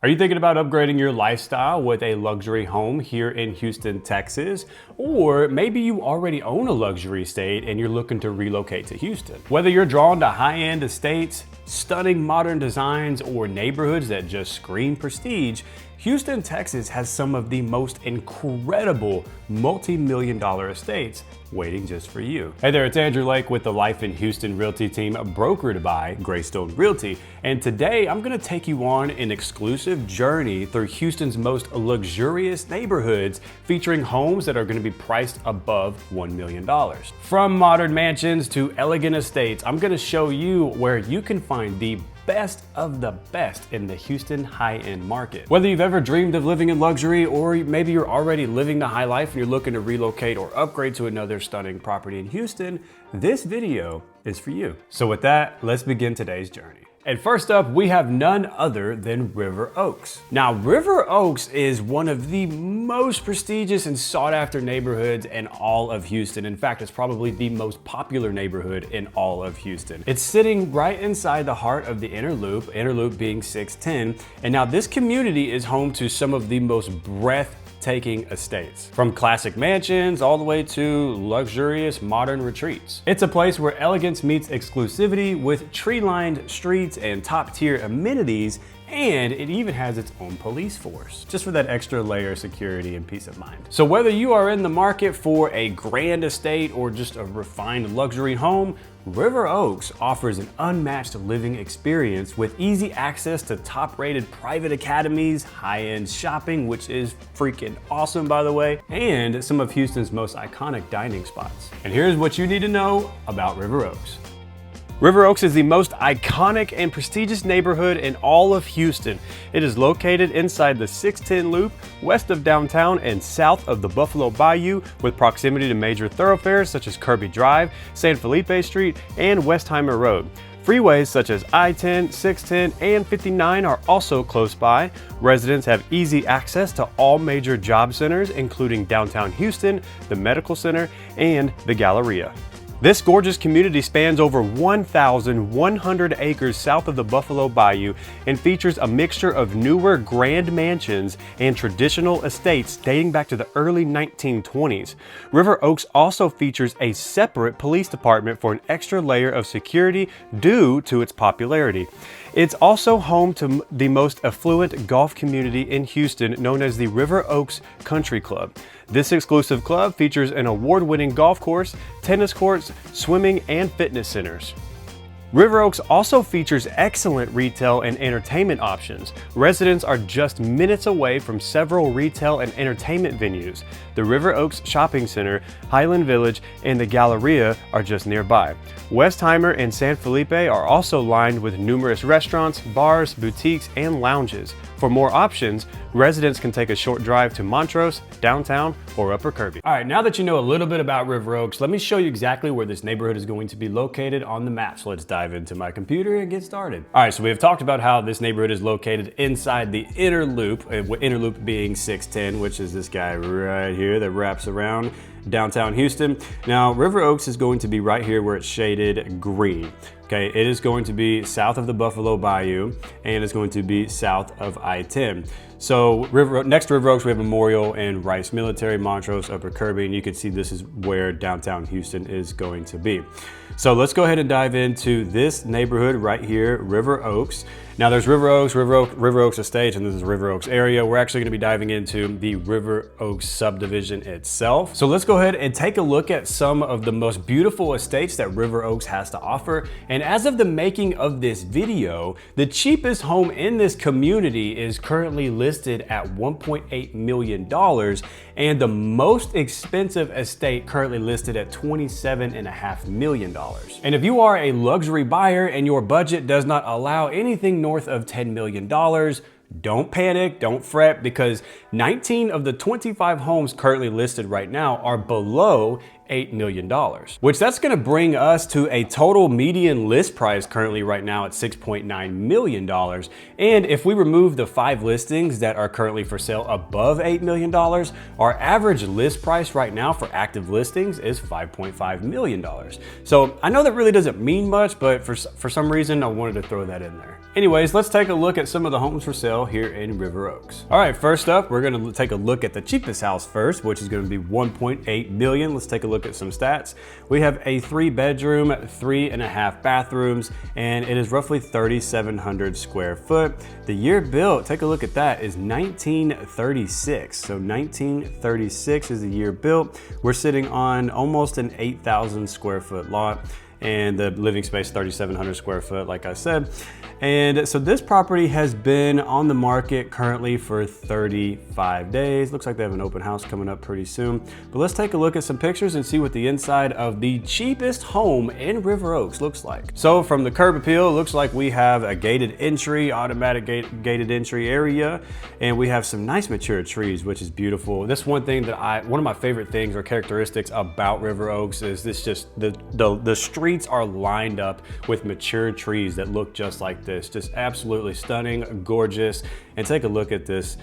Are you thinking about upgrading your lifestyle with a luxury home here in Houston, Texas? Or maybe you already own a luxury estate and you're looking to relocate to Houston. Whether you're drawn to high-end estates, stunning modern designs, or neighborhoods that just scream prestige, Houston, Texas has some of the most incredible multi-million-dollar estates waiting just for you. Hey there, it's Andrew Lake with the Life in Houston Realty team, brokered by Greystone Realty. And today I'm gonna take you on an exclusive journey through Houston's most luxurious neighborhoods, featuring homes that are gonna be priced above $1 million. From modern mansions to elegant estates, I'm gonna show you where you can find the best of the best in the Houston high-end market. Whether you've ever dreamed of living in luxury, or maybe you're already living the high life and you're looking to relocate or upgrade to another stunning property in Houston, this video is for you. So with that, let's begin today's journey. And first up, we have none other than River Oaks. Now, River Oaks is one of the most prestigious and sought after neighborhoods in all of Houston. In fact, it's probably the most popular neighborhood in all of Houston. It's sitting right inside the heart of the Inner Loop being 610. And now this community is home to some of the most breathtaking estates, from classic mansions all the way to luxurious modern retreats. It's a place where elegance meets exclusivity with tree-lined streets and top-tier amenities, and it even has its own police force, just for that extra layer of security and peace of mind. So whether you are in the market for a grand estate or just a refined luxury home, River Oaks offers an unmatched living experience with easy access to top-rated private academies, high-end shopping, which is freaking awesome by the way, and some of Houston's most iconic dining spots. And here's what you need to know about River Oaks. River Oaks is the most iconic and prestigious neighborhood in all of Houston. It is located inside the 610 Loop, west of downtown and south of the Buffalo Bayou, with proximity to major thoroughfares such as Kirby Drive, San Felipe Street, and Westheimer Road. Freeways such as I-10, 610, and 59 are also close by. Residents have easy access to all major job centers, including downtown Houston, the Medical Center, and the Galleria. This gorgeous community spans over 1,100 acres south of the Buffalo Bayou and features a mixture of newer grand mansions and traditional estates dating back to the early 1920s. River Oaks also features a separate police department for an extra layer of security due to its popularity. It's also home to the most affluent golf community in Houston, known as the River Oaks Country Club. This exclusive club features an award-winning golf course, tennis courts, swimming, and fitness centers. River Oaks also features excellent retail and entertainment options. Residents are just minutes away from several retail and entertainment venues. The River Oaks Shopping Center, Highland Village, and the Galleria are just nearby. Westheimer and San Felipe are also lined with numerous restaurants, bars, boutiques, and lounges. For more options, residents can take a short drive to Montrose, downtown, or Upper Kirby. All right, now that you know a little bit about River Oaks, let me show you exactly where this neighborhood is going to be located on the map. So let's dive into my computer and get started. All right, so we have talked about how this neighborhood is located inside the Inner Loop, Inner Loop being 610, which is this guy right here that wraps around downtown Houston. Now, River Oaks is going to be right here where it's shaded green. Okay, it is going to be south of the Buffalo Bayou, and it's going to be south of I-10. So next to River Oaks, we have Memorial and Rice Military, Montrose, Upper Kirby, and you can see this is where downtown Houston is going to be. So let's go ahead and dive into this neighborhood right here, River Oaks. Now there's River Oaks Estate, and this is River Oaks area. We're actually gonna be diving into the River Oaks subdivision itself. So let's go ahead and take a look at some of the most beautiful estates that River Oaks has to offer. And as of the making of this video, the cheapest home in this community is currently listed at $1.8 million, and the most expensive estate currently listed at $27.5 million. And if you are a luxury buyer and your budget does not allow anything north of $10 million, don't panic, don't fret, because 19 of the 25 homes currently listed right now are below $8 million, which that's gonna bring us to a total median list price currently right now at $6.9 million. And if we remove the 5 listings that are currently for sale above $8 million, our average list price right now for active listings is $5.5 million. So I know that really doesn't mean much, but for some reason I wanted to throw that in there. Anyways, let's take a look at some of the homes for sale here in River Oaks. All right, first up, we're gonna take a look at the cheapest house first, which is gonna be 1.8 million. Let's take a look at some stats. We have a 3-bedroom, 3.5 bathrooms, and it is roughly 3,700 square foot. The year built, take a look at that, is 1936. So 1936 is the year built. We're sitting on almost an 8,000 square foot lot, and the living space 3,700 square foot, like I said. And so this property has been on the market currently for 35 days. Looks like they have an open house coming up pretty soon. But let's take a look at some pictures and see what the inside of the cheapest home in River Oaks looks like. So from the curb appeal, it looks like we have a gated entry, automatic gated entry area, and we have some nice mature trees, which is beautiful. This one thing that one of my favorite things or characteristics about River Oaks is this just, the streets are lined up with mature trees that look just like this. Just absolutely stunning, gorgeous. And take a look at this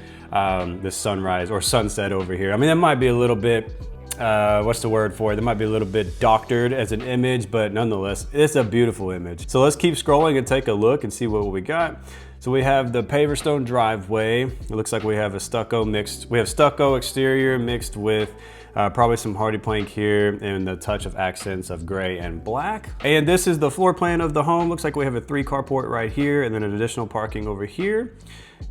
this sunrise or sunset over here. I mean, that might be a little bit what's the word for it? That might be a little bit doctored as an image, but nonetheless, it's a beautiful image. So let's keep scrolling and take a look and see what we got. So we have the paver stone driveway. It looks like we have a stucco mixed. We have stucco exterior mixed with probably some hardy plank here and the touch of accents of gray and black. And this is the floor plan of the home. Looks like we have a 3 carport right here and then an additional parking over here.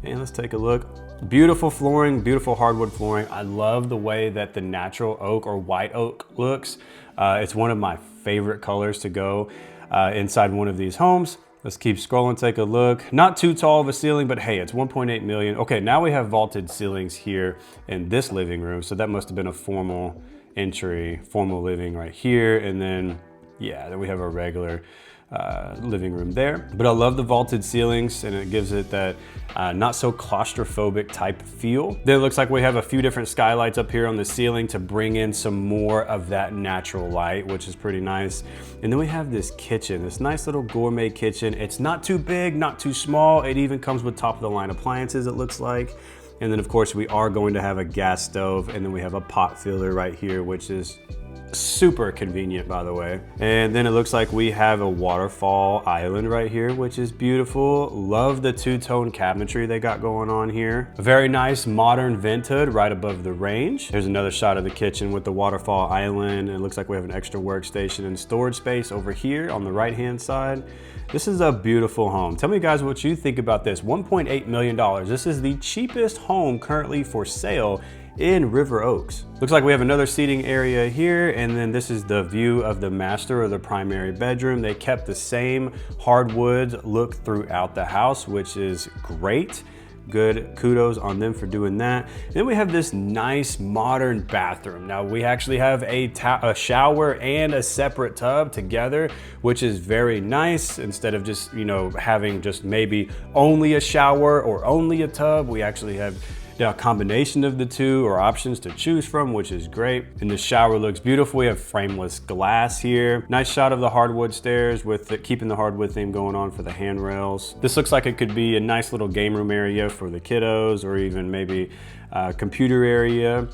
And let's take a look. Beautiful flooring, beautiful hardwood flooring. I love the way that the natural oak or white oak looks. It's one of my favorite colors to go inside one of these homes. Let's keep scrolling, take a look. Not too tall of a ceiling, but hey, it's 1.8 million. Okay, now we have vaulted ceilings here in this living room. So that must have been a formal entry, formal living right here. And then, yeah, then we have a regular living room there. But I love the vaulted ceilings and it gives it that not so claustrophobic type feel. Then it looks like we have a few different skylights up here on the ceiling to bring in some more of that natural light, which is pretty nice. And then we have this kitchen, this nice little gourmet kitchen. It's not too big, not too small. It even comes with top of the line appliances, it looks like. And then of course we are going to have a gas stove, and then we have a pot filler right here, which is super convenient, by the way. And then it looks like we have a waterfall island right here, which is beautiful. Love the two-tone cabinetry they got going on here. A very nice modern vent hood right above the range. There's another shot of the kitchen with the waterfall island. It looks like we have an extra workstation and storage space over here on the right-hand side. This is a beautiful home. Tell me guys what you think about this. $1.8 million. This is the cheapest home currently for sale in River Oaks. Looks like we have another seating area here, and then this is the view of the master or the primary bedroom. They kept the same hardwood look throughout the house, which is great. Good kudos on them for doing that. And then we have this nice modern bathroom. Now we actually have a shower and a separate tub together, which is very nice. Instead of just, you know, having just maybe only a shower or only a tub, we actually have a combination of the two or options to choose from, which is great. And the shower looks beautiful. We have frameless glass here. Nice shot of the hardwood stairs with keeping the hardwood theme going on for the handrails. This looks like it could be a nice little game room area for the kiddos, or even maybe a computer area.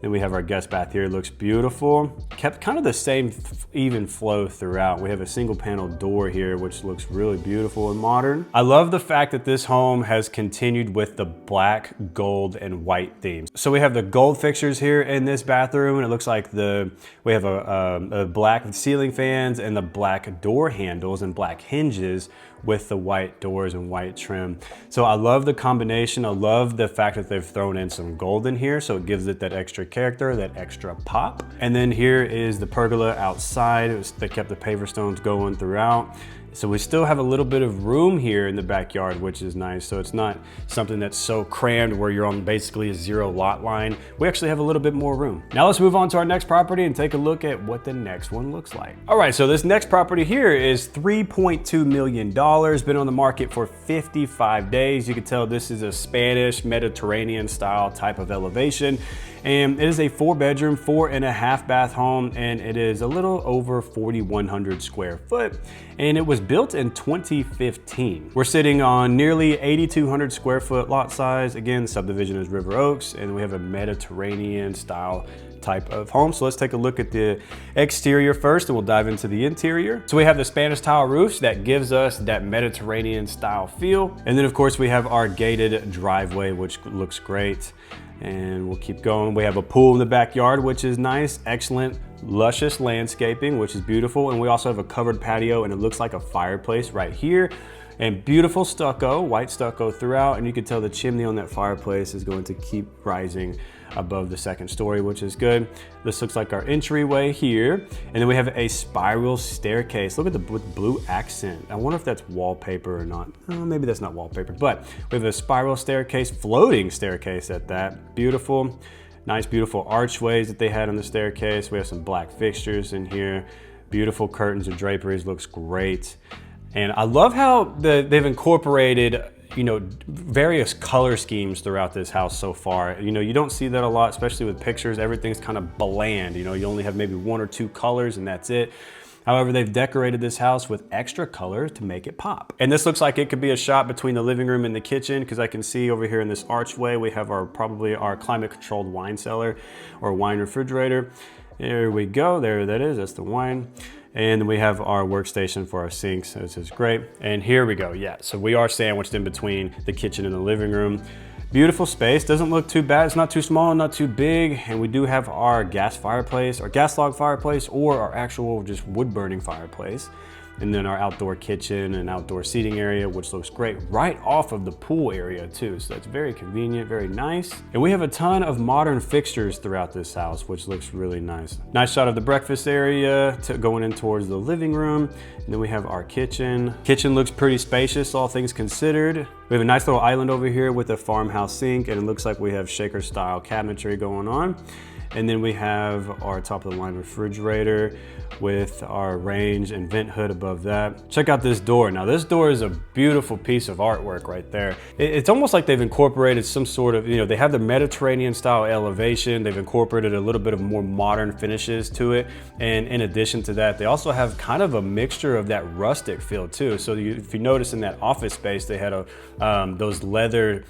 Then we have our guest bath here. It looks beautiful. Kept kind of the same even flow throughout. We have a single panel door here, which looks really beautiful and modern. I love the fact that this home has continued with the black, gold, and white themes. So we have the gold fixtures here in this bathroom, and it looks like we have a black ceiling fans and the black door handles and black hinges with the white doors and white trim. So I love the combination. I love the fact that they've thrown in some gold in here, so it gives it that extra character, that extra pop. And then here is the pergola outside. They kept the paver stones going throughout. So we still have a little bit of room here in the backyard, which is nice. So it's not something that's so crammed where you're on basically a 0 lot line. We actually have a little bit more room. Now let's move on to our next property and take a look at what the next one looks like. All right, so this next property here is $3.2 million. Been on the market for 55 days. You can tell this is a Spanish Mediterranean style type of elevation. And it is a 4-bedroom, 4.5 bath home, and it is a little over 4,100 square foot. And it was built in 2015. We're sitting on nearly 8,200 square foot lot size. Again, the subdivision is River Oaks, and we have a Mediterranean style type of home. So let's take a look at the exterior first, and we'll dive into the interior. So we have the Spanish tile roofs that gives us that Mediterranean style feel. And then of course we have our gated driveway, which looks great. And we'll keep going. We have a pool in the backyard, which is nice. Excellent, luscious landscaping, which is beautiful. And we also have a covered patio, and it looks like a fireplace right here. And beautiful stucco, white stucco throughout. And you can tell the chimney on that fireplace is going to keep rising above the second story, which is good. This looks like our entryway here. And then we have a spiral staircase. Look at the blue accent. I wonder if that's wallpaper or not. Oh, maybe that's not wallpaper, but we have a spiral staircase, floating staircase at that. Beautiful, nice, beautiful archways that they had on the staircase. We have some black fixtures in here. Beautiful curtains and draperies, looks great. And I love how they've incorporated, you know, various color schemes throughout this house so far. You know, you don't see that a lot, especially with pictures. Everything's kind of bland. You know, you only have maybe one or two colors and that's it. However, they've decorated this house with extra color to make it pop. And this looks like it could be a shot between the living room and the kitchen, because I can see over here in this archway, we have probably our climate controlled wine cellar or wine refrigerator. There we go, there that is, that's the wine. And then we have our workstation for our sinks. This is great. And here we go, yeah. So we are sandwiched in between the kitchen and the living room. Beautiful space, doesn't look too bad. It's not too small, not too big. And we do have our gas fireplace, our gas log fireplace, or our actual just wood burning fireplace. And then our outdoor kitchen and outdoor seating area, which looks great right off of the pool area too. So that's very convenient, very nice. And we have a ton of modern fixtures throughout this house, which looks really nice. Nice shot of the breakfast area going in towards the living room. And then we have our kitchen. Kitchen looks pretty spacious, all things considered. We have a nice little island over here with a farmhouse sink, and it looks like we have shaker style cabinetry going on. And then we have our top of the line refrigerator with our range and vent hood above that. Check out this door. Now this door is a beautiful piece of artwork right there. It's almost like they've incorporated some sort of, you know, they have the Mediterranean style elevation. They've incorporated a little bit of more modern finishes to it. And in addition to that, they also have kind of a mixture of that rustic feel too. So if you notice in that office space, they had those leather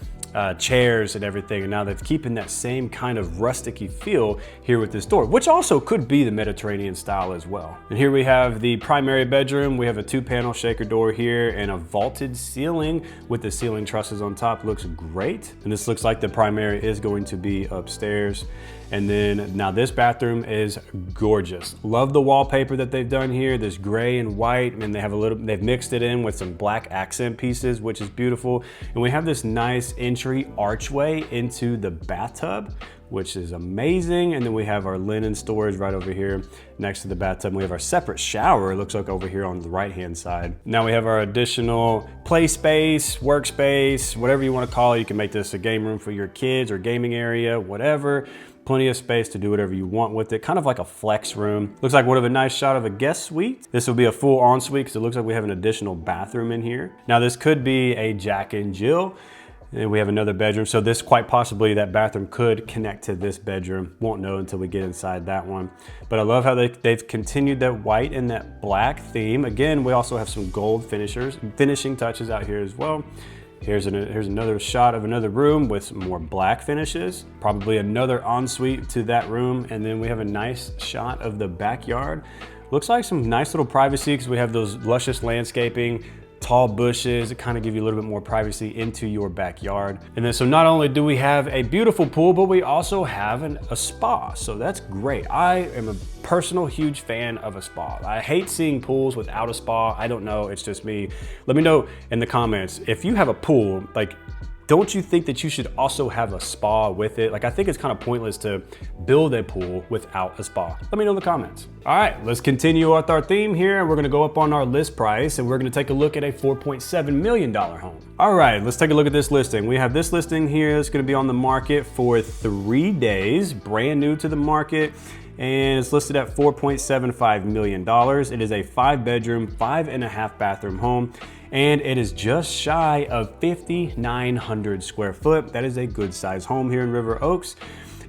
chairs and everything, and now they're keeping that same kind of rustic-y feel here with this door, which also could be the Mediterranean style as well. And here we have the primary bedroom. We have a 2-panel shaker door here and a vaulted ceiling with the ceiling trusses on top. Looks great. And this looks like the primary is going to be upstairs. And then now this bathroom is gorgeous. Love the wallpaper that they've done here, this gray and white, and they've mixed it in with some black accent pieces, which is beautiful. And we have this nice entry archway into the bathtub, which is amazing. And then we have our linen storage right over here next to the bathtub. We have our separate shower, it looks like over here on the right-hand side. Now we have our additional play space, workspace, whatever you want to call it. You can make this a game room for your kids or gaming area, whatever. Plenty of space to do whatever you want with it, kind of like a flex room. Looks like one of a nice shot of a guest suite. This will be a full ensuite because it looks like we have an additional bathroom in here. Now this could be a Jack and Jill. And we have another bedroom. So this quite possibly, that bathroom could connect to this bedroom. Won't know until we get inside that one. But I love how they've continued that white and that black theme. Again, we also have some gold finishing touches out here as well. Here's another shot of another room with some more black finishes. Probably another ensuite to that room. And then we have a nice shot of the backyard. Looks like some nice little privacy because we have those luscious landscaping, tall bushes that kind of give you a little bit more privacy into your backyard. And then so not only do we have a beautiful pool, but we also have a spa. So that's great. I am a personal huge fan of a spa. I hate seeing pools without a spa. I don't know, it's just me. Let me know in the comments if you have a pool, like, don't you think that you should also have a spa with it? Like, I think it's kind of pointless to build a pool without a spa. Let me know in the comments. All right, let's continue with our theme here. We're gonna go up on our list price and we're gonna take a look at a $4.7 million home. All right, let's take a look at this listing. We have this listing here that's gonna be on the market for 3 days, brand new to the market. And it's listed at $4.75 million. It is a 5-bedroom, 5.5 bathroom home, and it is just shy of 5,900 square foot. That is a good size home here in River Oaks.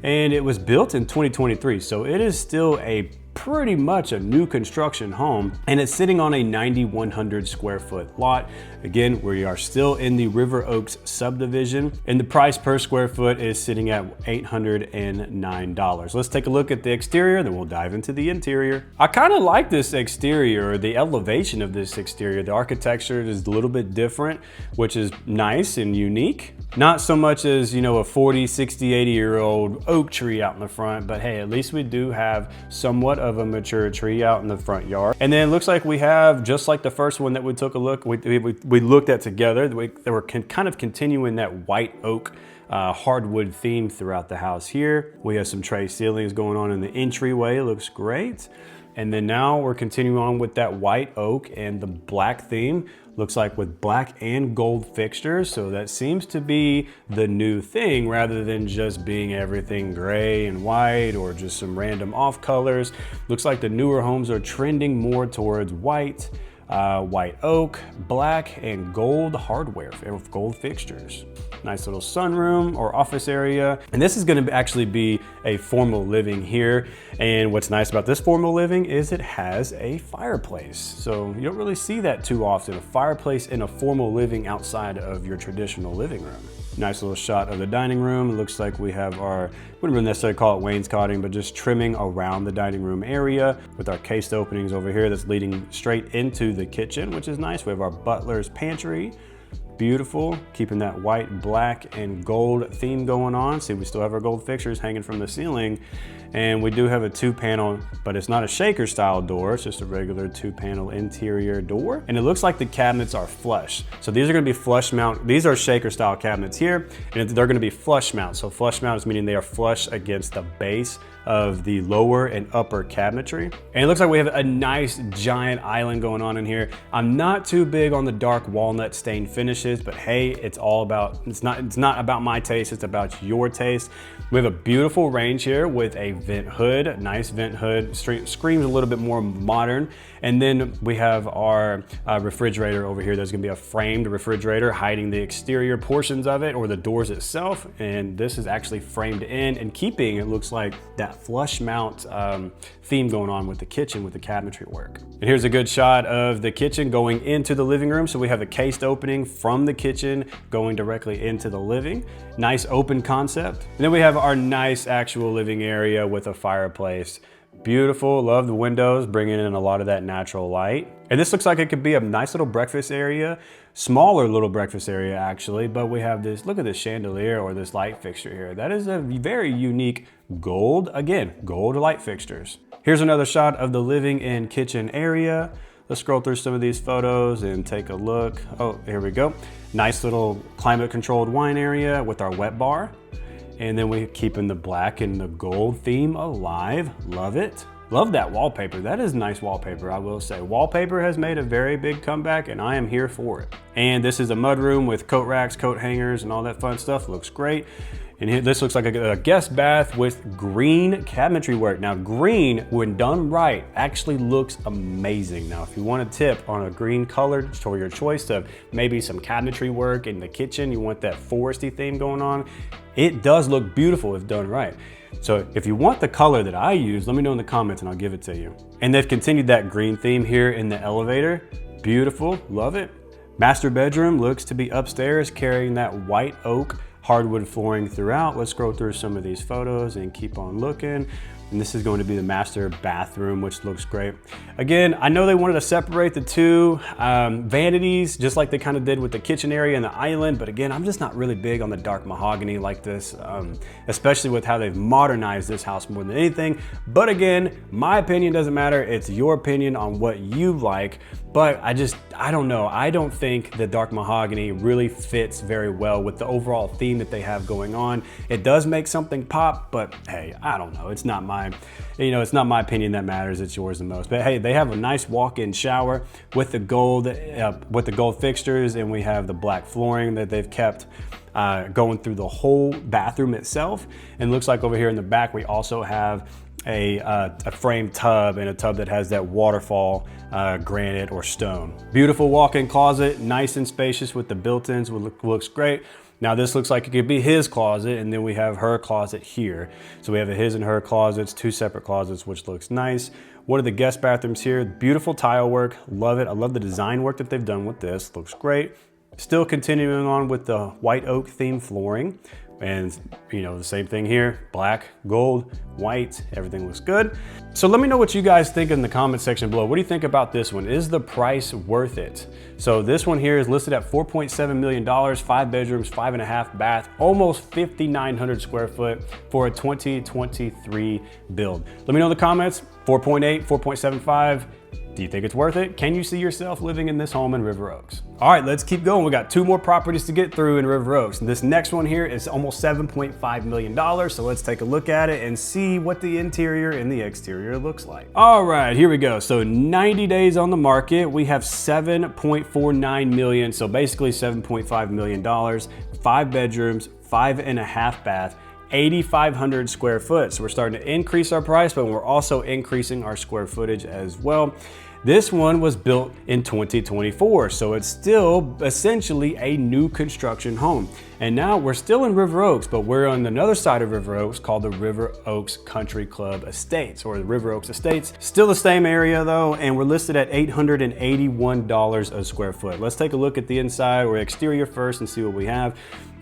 And it was built in 2023, so it is still a pretty much a new construction home, and it's sitting on a 9,100 square foot lot. Again, we are still in the River Oaks subdivision, and the price per square foot is sitting at $809. Let's take a look at the exterior, then we'll dive into the interior. I kind of like this exterior, the elevation of this exterior. The architecture is a little bit different, which is nice and unique. Not so much as, you know, a 40, 60, 80-year-old oak tree out in the front, but hey, at least we do have somewhat of a mature tree out in the front yard. And then it looks like we have, just like the first one that we took a look, we looked at together, they were kind of continuing that white oak hardwood theme throughout the house here. We have some tray ceilings going on in the entryway. It looks great. And then now we're continuing on with that white oak and the black theme. Looks like with black and gold fixtures. So that seems to be the new thing rather than just being everything gray and white or just some random off colors. Looks like the newer homes are trending more towards white, white oak, black, and gold hardware, gold fixtures. Nice little sunroom or office area. And this is gonna actually be a formal living here. And what's nice about this formal living is it has a fireplace. So you don't really see that too often, a fireplace in a formal living outside of your traditional living room. Nice little shot of the dining room. It looks like we have our, wouldn't really necessarily call it wainscoting, but just trimming around the dining room area with our cased openings over here that's leading straight into the kitchen, which is nice. We have our butler's pantry. Beautiful, keeping that white, black, and gold theme going on. See, we still have our gold fixtures hanging from the ceiling. And we do have a 2-panel, but it's not a shaker style door. It's just a regular 2-panel interior door. And it looks like the cabinets are flush. So these are gonna be flush mount. These are shaker style cabinets here, and they're gonna be flush mount. So flush mount is meaning they are flush against the base of the lower and upper cabinetry. And it looks like we have a nice giant island going on in here. I'm not too big on the dark walnut stained finishes, but hey, it's not about my taste, it's about your taste. We have a beautiful range here with a vent hood, nice vent hood, screams a little bit more modern. And then we have our refrigerator over here. There's gonna be a framed refrigerator hiding the exterior portions of it or the doors itself. And this is actually framed in and keeping, it looks like, that flush mount theme going on with the kitchen with the cabinetry work. And here's a good shot of the kitchen going into the living room. So we have a cased opening from the kitchen going directly into the living. Nice open concept. And then we have our nice actual living area with a fireplace. Beautiful, love the windows, bringing in a lot of that natural light. And this looks like it could be a nice little breakfast area, smaller little breakfast area actually, but we have this, look at this chandelier or this light fixture here. That is a very unique gold, again, gold light fixtures. Here's another shot of the living and kitchen area. Let's scroll through some of these photos and take a look. Oh, here we go. Nice little climate controlled wine area with our wet bar. And then we're keeping the black and the gold theme alive. Love it. Love that wallpaper. That is nice wallpaper, I will say. Wallpaper has made a very big comeback and I am here for it. And this is a mudroom with coat racks, coat hangers, and all that fun stuff. Looks great. And here, this looks like a guest bath with green cabinetry work. Now green, when done right, actually looks amazing. Now if you want a tip on a green color for your choice of maybe some cabinetry work in the kitchen, you want that foresty theme going on, it does look beautiful if done right. So if you want the color that I use, let me know in the comments and I'll give it to you. And they've continued that green theme here in the elevator. Beautiful, love it. Master bedroom looks to be upstairs, carrying that white oak hardwood flooring throughout. Let's scroll through some of these photos and keep on looking. And this is going to be the master bathroom, which looks great. Again, I know they wanted to separate the two vanities, just like they kind of did with the kitchen area and the island. But again, I'm just not really big on the dark mahogany like this, especially with how they've modernized this house more than anything. But again, my opinion doesn't matter. It's your opinion on what you like. But I don't know. I don't think the dark mahogany really fits very well with the overall theme that they have going on. It does make something pop, but hey, I don't know. It's not my opinion that matters. It's yours the most. But hey, they have a nice walk-in shower with the gold fixtures, and we have the black flooring that they've kept going through the whole bathroom itself. And looks like over here in the back, we also have a framed tub, and a tub that has that waterfall granite or stone. Beautiful walk-in closet, nice and spacious with the built-ins, looks great. Now this looks like it could be his closet, and then we have her closet here. So we have a his and her closets, 2 separate closets, which looks nice. One of the guest bathrooms here, beautiful tile work, love it. I love the design work that they've done with this, looks great. Still continuing on with the white oak theme flooring. And you know, the same thing here, black, gold, white, everything looks good. So let me know what you guys think in the comment section below. What do you think about this one? Is the price worth it? So this one here is listed at $4.7 million, 5 bedrooms, 5.5 bath, almost 5,900 square foot for a 2023 build. Let me know in the comments, 4.8, 4.75. Do you think it's worth it? Can you see yourself living in this home in River Oaks? All right, let's keep going. We got 2 more properties to get through in River Oaks. And this next one here is almost $7.5 million. So let's take a look at it and see what the interior and the exterior looks like. All right, here we go. So 90 days on the market. We have 7.49 million. So basically $7.5 million, 5 bedrooms, 5.5 bath. 8,500 square foot. So we're starting to increase our price, but we're also increasing our square footage as well. This one was built in 2024, so it's still essentially a new construction home. And now we're still in River Oaks, but we're on another side of River Oaks called the River Oaks Country Club Estates, or the River Oaks Estates. Still the same area though, and we're listed at $881 a square foot. Let's take a look at the inside or exterior first and see what we have.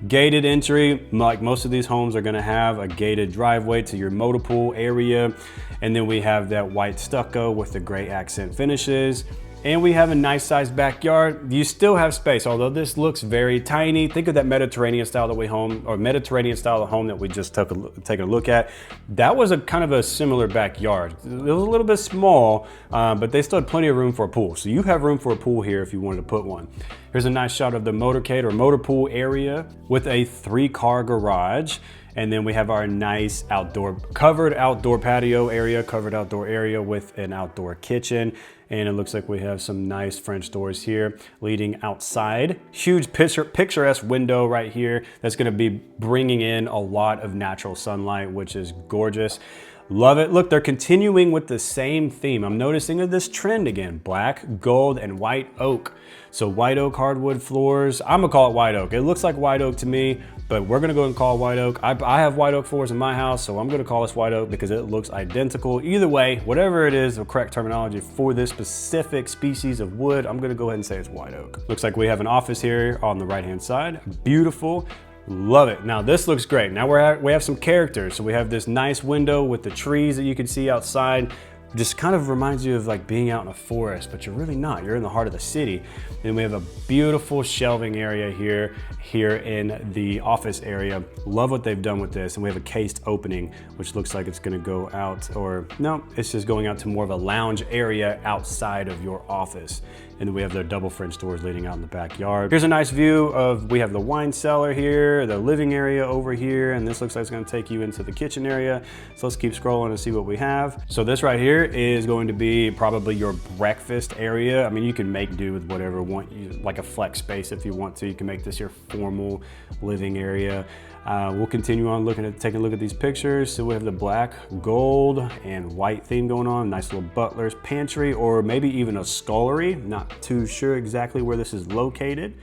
Gated entry, like most of these homes are gonna have a gated driveway to your motor pool area. And then we have that white stucco with the gray accent finishes. And we have a nice sized backyard. You still have space, although this looks very tiny. Think of that Mediterranean style that Mediterranean style of home that we just taken a look at. That was a kind of a similar backyard. It was a little bit small, but they still had plenty of room for a pool. So you have room for a pool here if you wanted to put one. Here's a nice shot of the motorcade or motor pool area with a 3-car garage. And then we have our nice covered outdoor patio area, covered outdoor area with an outdoor kitchen. And it looks like we have some nice French doors here leading outside. Huge picturesque window right here that's gonna be bringing in a lot of natural sunlight, which is gorgeous. Love it. Look, they're continuing with the same theme. I'm noticing this trend again, black, gold, and white oak. So white oak hardwood floors. I'm gonna call it white oak. It looks like white oak to me, but we're gonna go and call it white oak. I have white oak floors in my house, so I'm gonna call this white oak because it looks identical. Either way, whatever it is, the correct terminology for this specific species of wood, I'm gonna go ahead and say it's white oak. Looks like we have an office here on the right-hand side. Beautiful. Love it. Now this looks great. Now we have some character. So we have this nice window with the trees that you can see outside. Just kind of reminds you of like being out in a forest, but you're really not. You're in the heart of the city. And we have a beautiful shelving area here in the office area. Love what they've done with this. And we have a cased opening, which looks like it's gonna go out, or no, it's just going out to more of a lounge area outside of your office. And then we have the double French doors leading out in the backyard. Here's a nice view of, we have the wine cellar here, the living area over here, and this looks like it's gonna take you into the kitchen area. So let's keep scrolling and see what we have. So this right here is going to be probably your breakfast area. I mean, you can make do with whatever you want, like a flex space if you want to. You can make this your formal living area. We'll continue on taking a look at these pictures. So we have the black, gold, and white theme going on. Nice little butler's pantry, or maybe even a scullery. Not too sure exactly where this is located.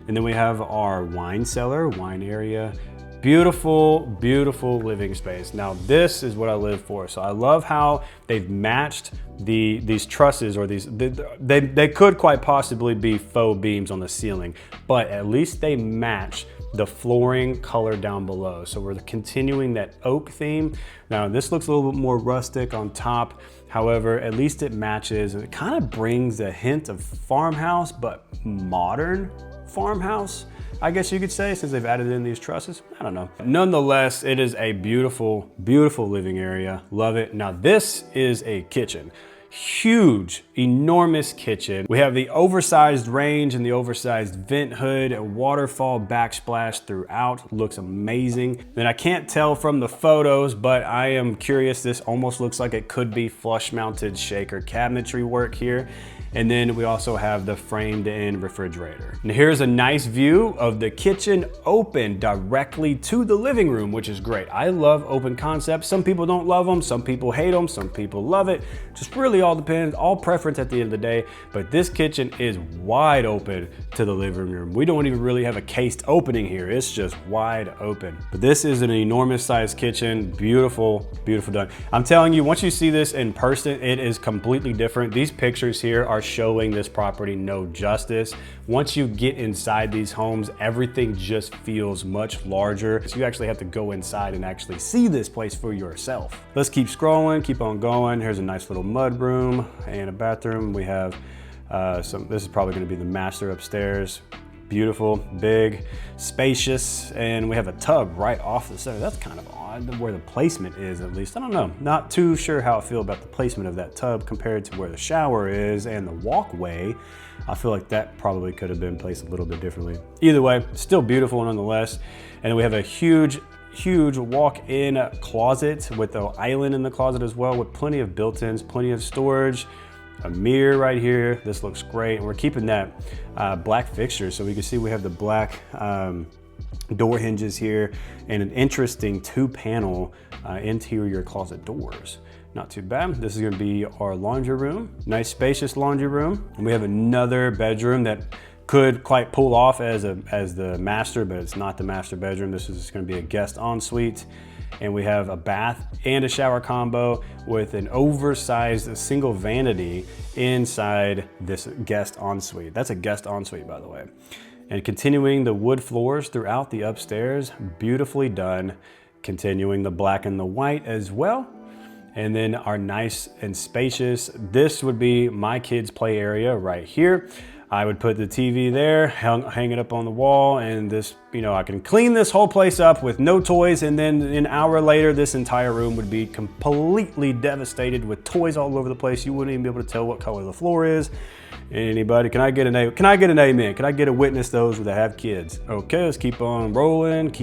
And then we have our wine cellar, wine area. Beautiful, beautiful living space. Now this is what I live for. So I love how they've matched these trusses, or they could quite possibly be faux beams on the ceiling, but at least they match the flooring color down below. So we're continuing that oak theme. Now this looks a little bit more rustic on top. However, at least it matches, and it kind of brings a hint of farmhouse, but modern farmhouse, I guess you could say, since they've added in these trusses. I don't know. Nonetheless, it is a beautiful, beautiful living area. Love it. Now this is a kitchen. Huge, enormous kitchen. We have the oversized range and the oversized vent hood, a waterfall backsplash throughout. Looks amazing. Then I can't tell from the photos, but I am curious. This almost looks like it could be flush mounted shaker cabinetry work here. And then we also have the framed in refrigerator. And here's a nice view of the kitchen open directly to the living room, which is great. I love open concepts. Some people don't love them, some people hate them, some people love it. Just really all depends, all preference at the end of the day. But this kitchen is wide open to the living room. We don't even really have a cased opening here. It's just wide open. But this is an enormous sized kitchen. Beautiful, beautiful done. I'm telling you, once you see this in person, it is completely different. These pictures here are showing this property no justice. Once you get inside these homes, everything just feels much larger. So you actually have to go inside and actually see this place for yourself. Let's keep scrolling, keep on going. Here's a nice little mud room and a bathroom. We have this is probably gonna be the master upstairs. Beautiful, big, spacious, and we have a tub right off the center. That's kind of odd where the placement is, at least. I don't know, not too sure how I feel about the placement of that tub compared to where the shower is and the walkway. I feel like that probably could have been placed a little bit differently. Either way, still beautiful nonetheless. And we have a huge walk-in closet with the island in the closet as well, with plenty of built-ins, plenty of storage. A mirror right here. This looks great. And we're keeping that black fixture, so we can see we have the black door hinges here and an interesting 2-panel interior closet doors. Not too bad. This is going to be our laundry room. Nice spacious laundry room. And we have another bedroom that could quite pull off as the master, but it's not the master bedroom. This is going to be a guest ensuite. And we have a bath and a shower combo with an oversized single vanity inside this guest ensuite. That's a guest ensuite, by the way. And continuing the wood floors throughout the upstairs, beautifully done. Continuing the black and the white as well. And then our nice and spacious, this would be my kids' play area right here. I would put the TV there, hang it up on the wall, and this, I can clean this whole place up with no toys, and then an hour later, this entire room would be completely devastated with toys all over the place. You wouldn't even be able to tell what color the floor is. Anybody, can I get an amen? Can I get a witness, those that have kids? Okay, let's keep on rolling,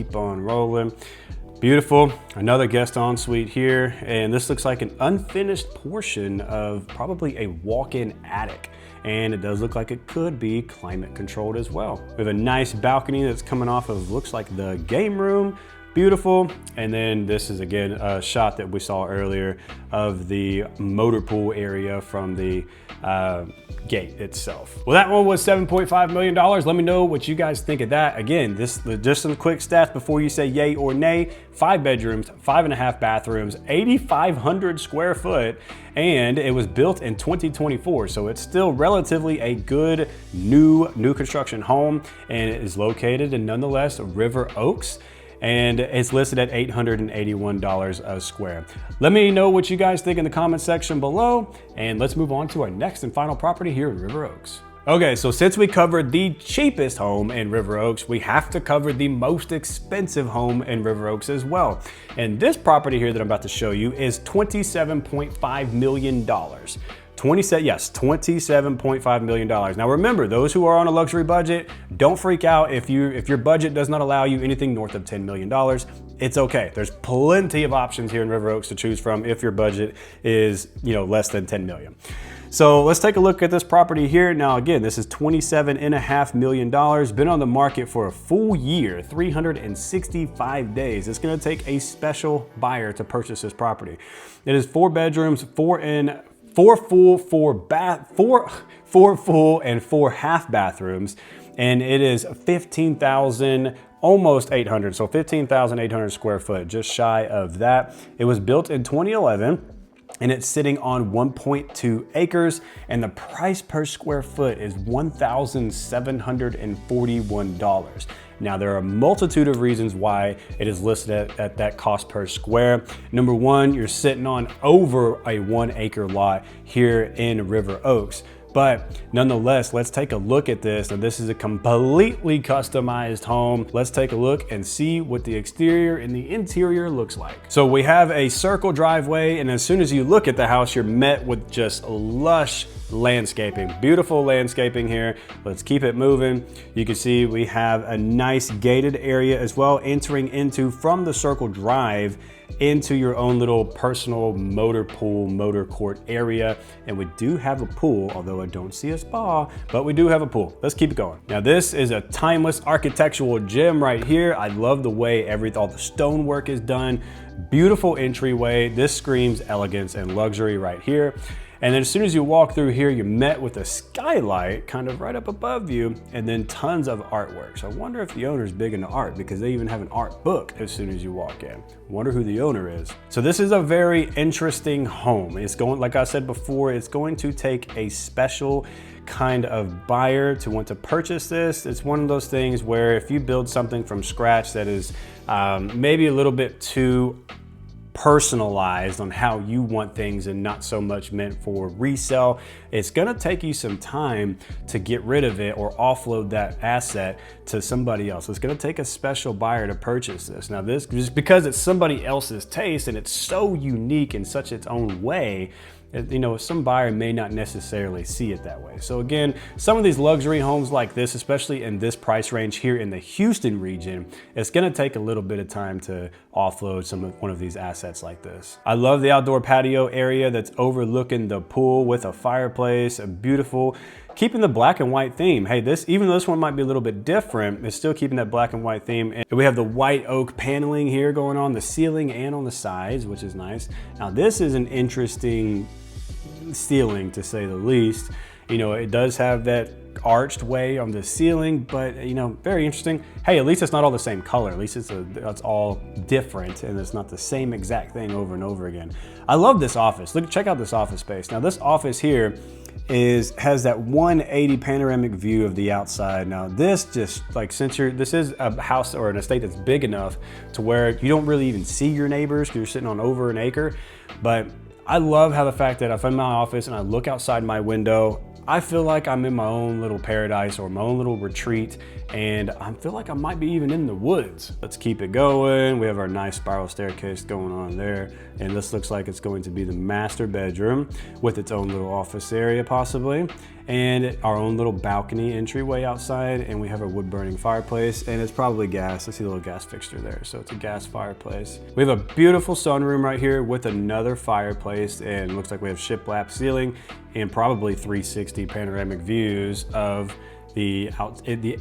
Beautiful, another guest ensuite here, and this looks like an unfinished portion of probably a walk-in attic. And it does look like it could be climate controlled as well. We have a nice balcony that's coming off of, looks like the game room. Beautiful. And then this is again a shot that we saw earlier of the motor pool area from the gate itself. Well, that one was $7.5 million. Let me know what you guys think of that. Again, just some quick stats before you say yay or nay. 5 bedrooms, 5.5 bathrooms, 8,500 square foot, and it was built in 2024. So it's still relatively a good new construction home, and it is located in nonetheless River Oaks. And it's listed at $881 a square. Let me know what you guys think in the comment section below, and let's move on to our next and final property here in River Oaks. Okay, so since we covered the cheapest home in River Oaks, we have to cover the most expensive home in River Oaks as well. And this property here that I'm about to show you is $27.5 million. $27.5 million. Now remember, those who are on a luxury budget, don't freak out if your budget does not allow you anything north of $10 million. It's okay. There's plenty of options here in River Oaks to choose from if your budget is, less than 10 million. So let's take a look at this property here. Now again, this is $27.5 million, been on the market for a full year, 365 days. It's gonna take a special buyer to purchase this property. It is 4 bedrooms, 4 full and 4 half bathrooms, and it is 15,000, almost 800, so 15,800 square foot, just shy of that. It was built in 2011. And it's sitting on 1.2 acres, and the price per square foot is $1,741. Now, there are a multitude of reasons why it is listed at that cost per square. Number one, you're sitting on over a 1 acre lot here in River Oaks. But nonetheless, let's take a look at this. Now, this is a completely customized home. Let's take a look and see what the exterior and the interior looks like. So we have a circle driveway, and as soon as you look at the house, you're met with just lush landscaping. Beautiful landscaping here. Let's keep it moving. You can see we have a nice gated area as well, entering into from the circle drive into your own little personal motor pool, motor court area. And we do have a pool, although I don't see a spa, but we do have a pool. Let's keep it going. Now this is a timeless architectural gem right here. I love the way all the stonework is done. Beautiful entryway. This screams elegance and luxury right here. And then as soon as you walk through here, you're met with a skylight kind of right up above you, and then tons of artwork. So I wonder if the owner's big into art, because they even have an art book as soon as you walk in. Wonder who the owner is. So this is a very interesting home. It's going, like I said before, it's going to take a special kind of buyer to want to purchase this. It's one of those things where if you build something from scratch that is maybe a little bit too personalized on how you want things and not so much meant for resale, it's gonna take you some time to get rid of it or offload that asset to somebody else. It's gonna take a special buyer to purchase this. Now this, just because it's somebody else's taste and it's so unique in such its own way, you know, some buyer may not necessarily see it that way. So again, some of these luxury homes like this, especially in this price range here in the Houston region, it's gonna take a little bit of time to offload one of these assets like this. I love the outdoor patio area that's overlooking the pool with a fireplace, a beautiful, keeping the black and white theme. Hey, even though this one might be a little bit different, it's still keeping that black and white theme. And we have the white oak paneling here going on the ceiling and on the sides, which is nice. Now this is an interesting ceiling, to say the least. You know, it does have that arched way on the ceiling, but you know, very interesting. Hey, at least it's not all the same color. At least it's all different and it's not the same exact thing over and over again. I love this office. Look, check out this office space. Now this office here has that 180 panoramic view of the outside. Now this just like, this is a house or an estate that's big enough to where you don't really even see your neighbors because you're sitting on over an acre. But I love how the fact that if I'm in my office and I look outside my window, I feel like I'm in my own little paradise or my own little retreat, and I feel like I might be even in the woods. Let's keep it going. We have our nice spiral staircase going on there, and this looks like it's going to be the master bedroom with its own little office area possibly, and our own little balcony entryway outside, and we have a wood burning fireplace, and it's probably gas. I see a little gas fixture there, so it's a gas fireplace. We have a beautiful sunroom right here with another fireplace, and it looks like we have shiplap ceiling and probably 360 panoramic views of the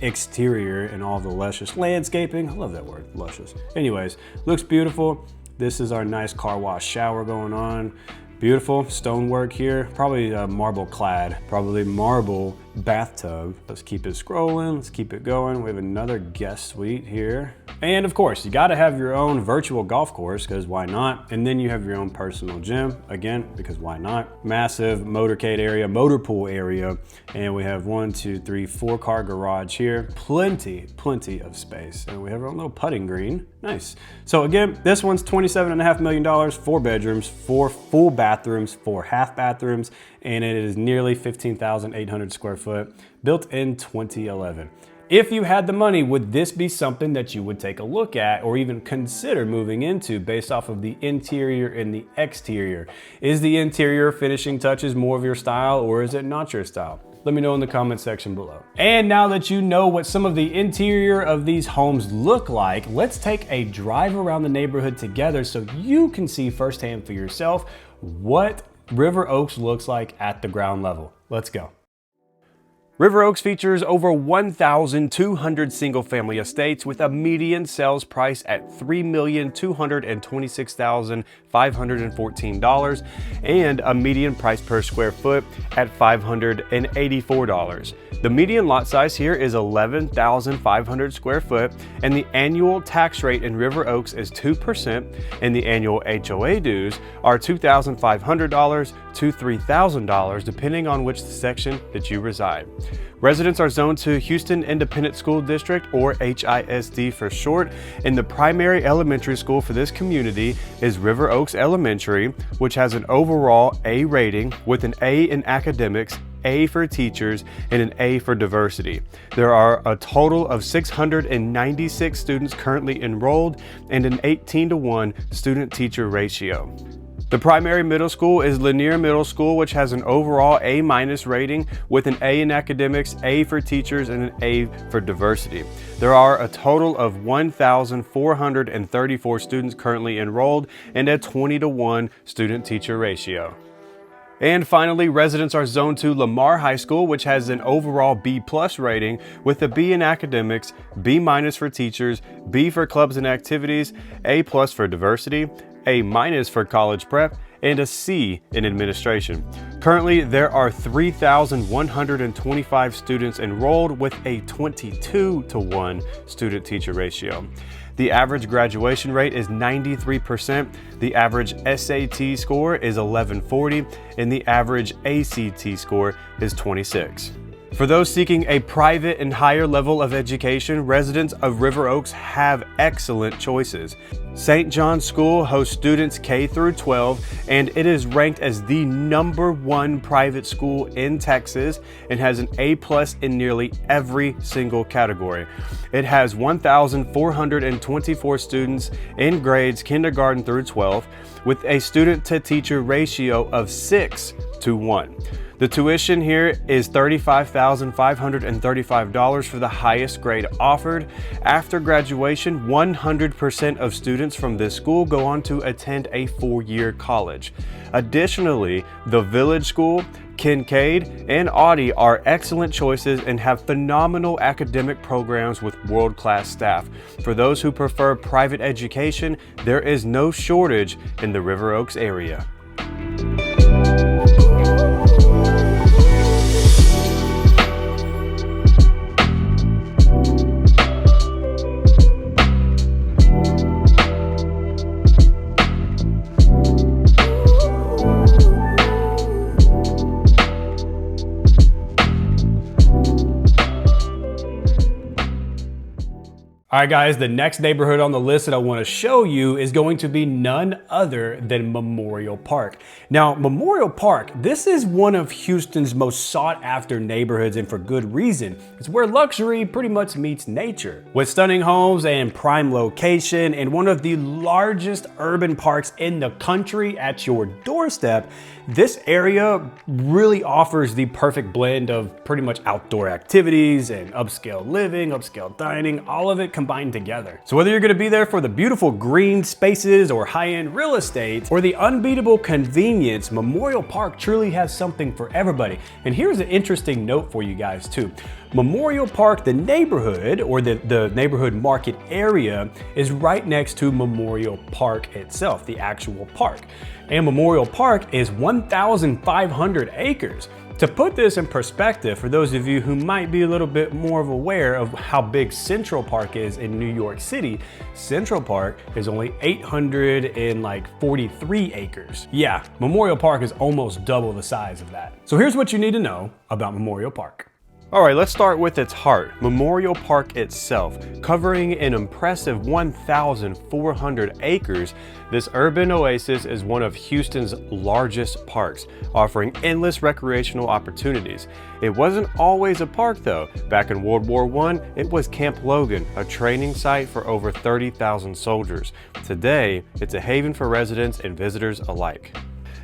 exterior and all the luscious landscaping. I love that word, luscious. Anyways, looks beautiful. This is our nice car wash shower going on. Beautiful stonework here, probably marble clad, probably marble bathtub. Let's keep it scrolling, let's keep it going. We have another guest suite here. And of course, you gotta have your own virtual golf course, because why not? And then you have your own personal gym, again, because why not? Massive motorcade area, motor pool area. And we have 1, 2, 3, 4 car garage here. Plenty of space. And we have our own little putting green. Nice. So again, this one's $27.5 million, 4 bedrooms, 4 full bathrooms, 4 half bathrooms, and it is nearly 15,800 square foot, built in 2011. If you had the money, would this be something that you would take a look at or even consider moving into based off of the interior and the exterior? Is the interior finishing touches more of your style, or is it not your style? Let me know in the comment section below. And now that you know what some of the interior of these homes look like, let's take a drive around the neighborhood together so you can see firsthand for yourself what River Oaks looks like at the ground level. Let's go. River Oaks features over 1,200 single-family estates with a median sales price at $3,226,514 and a median price per square foot at $584. The median lot size here is 11,500 square foot, and the annual tax rate in River Oaks is 2%, and the annual HOA dues are $2,500 to $3,000 depending on which section that you reside. Residents are zoned to Houston Independent School District, or HISD for short, and the primary elementary school for this community is River Oaks Elementary, which has an overall A rating with an A in academics, A for teachers, and an A for diversity. There are a total of 696 students currently enrolled and an 18-to-1 student-teacher ratio. The primary middle school is Lanier Middle School, which has an overall A- rating with an A in academics, A for teachers, and an A for diversity. There are a total of 1,434 students currently enrolled and a 20-to-1 student-teacher ratio. And finally, residents are zoned to Lamar High School, which has an overall B+ rating with a B in academics, B- for teachers, B for clubs and activities, A+ for diversity, A- for college prep, and a C in administration. Currently, there are 3,125 students enrolled with a 22-to-1 student-teacher ratio. The average graduation rate is 93%, the average SAT score is 1140, and the average ACT score is 26. For those seeking a private and higher level of education, residents of River Oaks have excellent choices. St. John's School hosts students K through 12, and it is ranked as the #1 private school in Texas and has an A+ in nearly every single category. It has 1,424 students in grades kindergarten through 12 with a student-to-teacher ratio of 6-to-1. The tuition here is $35,535 for the highest grade offered. After graduation, 100% of students from this school go on to attend a 4-year college. Additionally, the Village School, Kincaid, and Audie are excellent choices and have phenomenal academic programs with world-class staff. For those who prefer private education, there is no shortage in the River Oaks area. All right, guys, the next neighborhood on the list that I want to show you is going to be none other than Memorial Park. Now, Memorial Park, this is one of Houston's most sought after neighborhoods, and for good reason. It's where luxury pretty much meets nature. With stunning homes and prime location and one of the largest urban parks in the country at your doorstep, this area really offers the perfect blend of pretty much outdoor activities and upscale living, upscale dining, all of it combined together. So whether you're gonna be there for the beautiful green spaces or high-end real estate or the unbeatable convenience, Memorial Park truly has something for everybody. And here's an interesting note for you guys too. Memorial Park, the neighborhood or the neighborhood market area, is right next to Memorial Park itself, the actual park. And Memorial Park is 1,500 acres. To put this in perspective, for those of you who might be a little bit more aware of how big Central Park is in New York City, Central Park is only 843 acres. Yeah, Memorial Park is almost double the size of that. So here's what you need to know about Memorial Park. All right, let's start with its heart, Memorial Park itself. Covering an impressive 1,400 acres, this urban oasis is one of Houston's largest parks, offering endless recreational opportunities. It wasn't always a park though. Back in World War I, it was Camp Logan, a training site for over 30,000 soldiers. Today, it's a haven for residents and visitors alike.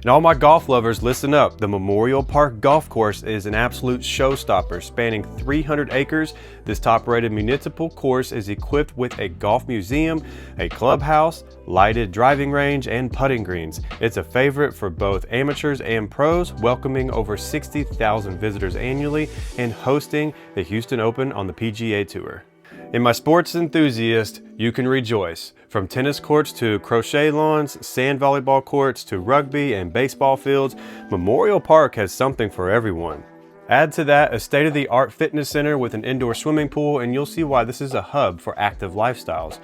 And all my golf lovers, listen up. The Memorial Park Golf Course is an absolute showstopper. Spanning 300 acres, this top-rated municipal course is equipped with a golf museum, a clubhouse, lighted driving range, and putting greens. It's a favorite for both amateurs and pros, welcoming over 60,000 visitors annually and hosting the Houston Open on the PGA Tour. In my sports enthusiast, you can rejoice. From tennis courts to crochet lawns, sand volleyball courts to rugby and baseball fields, Memorial Park has something for everyone. Add to that a state-of-the-art fitness center with an indoor swimming pool, and you'll see why this is a hub for active lifestyles.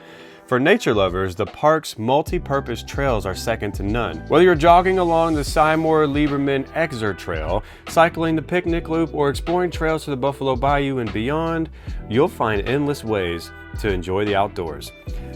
For nature lovers, the park's multi-purpose trails are second to none. Whether you're jogging along the Seymour-Lieberman Exer Trail, cycling the picnic loop, or exploring trails to the Buffalo Bayou and beyond, you'll find endless ways to enjoy the outdoors.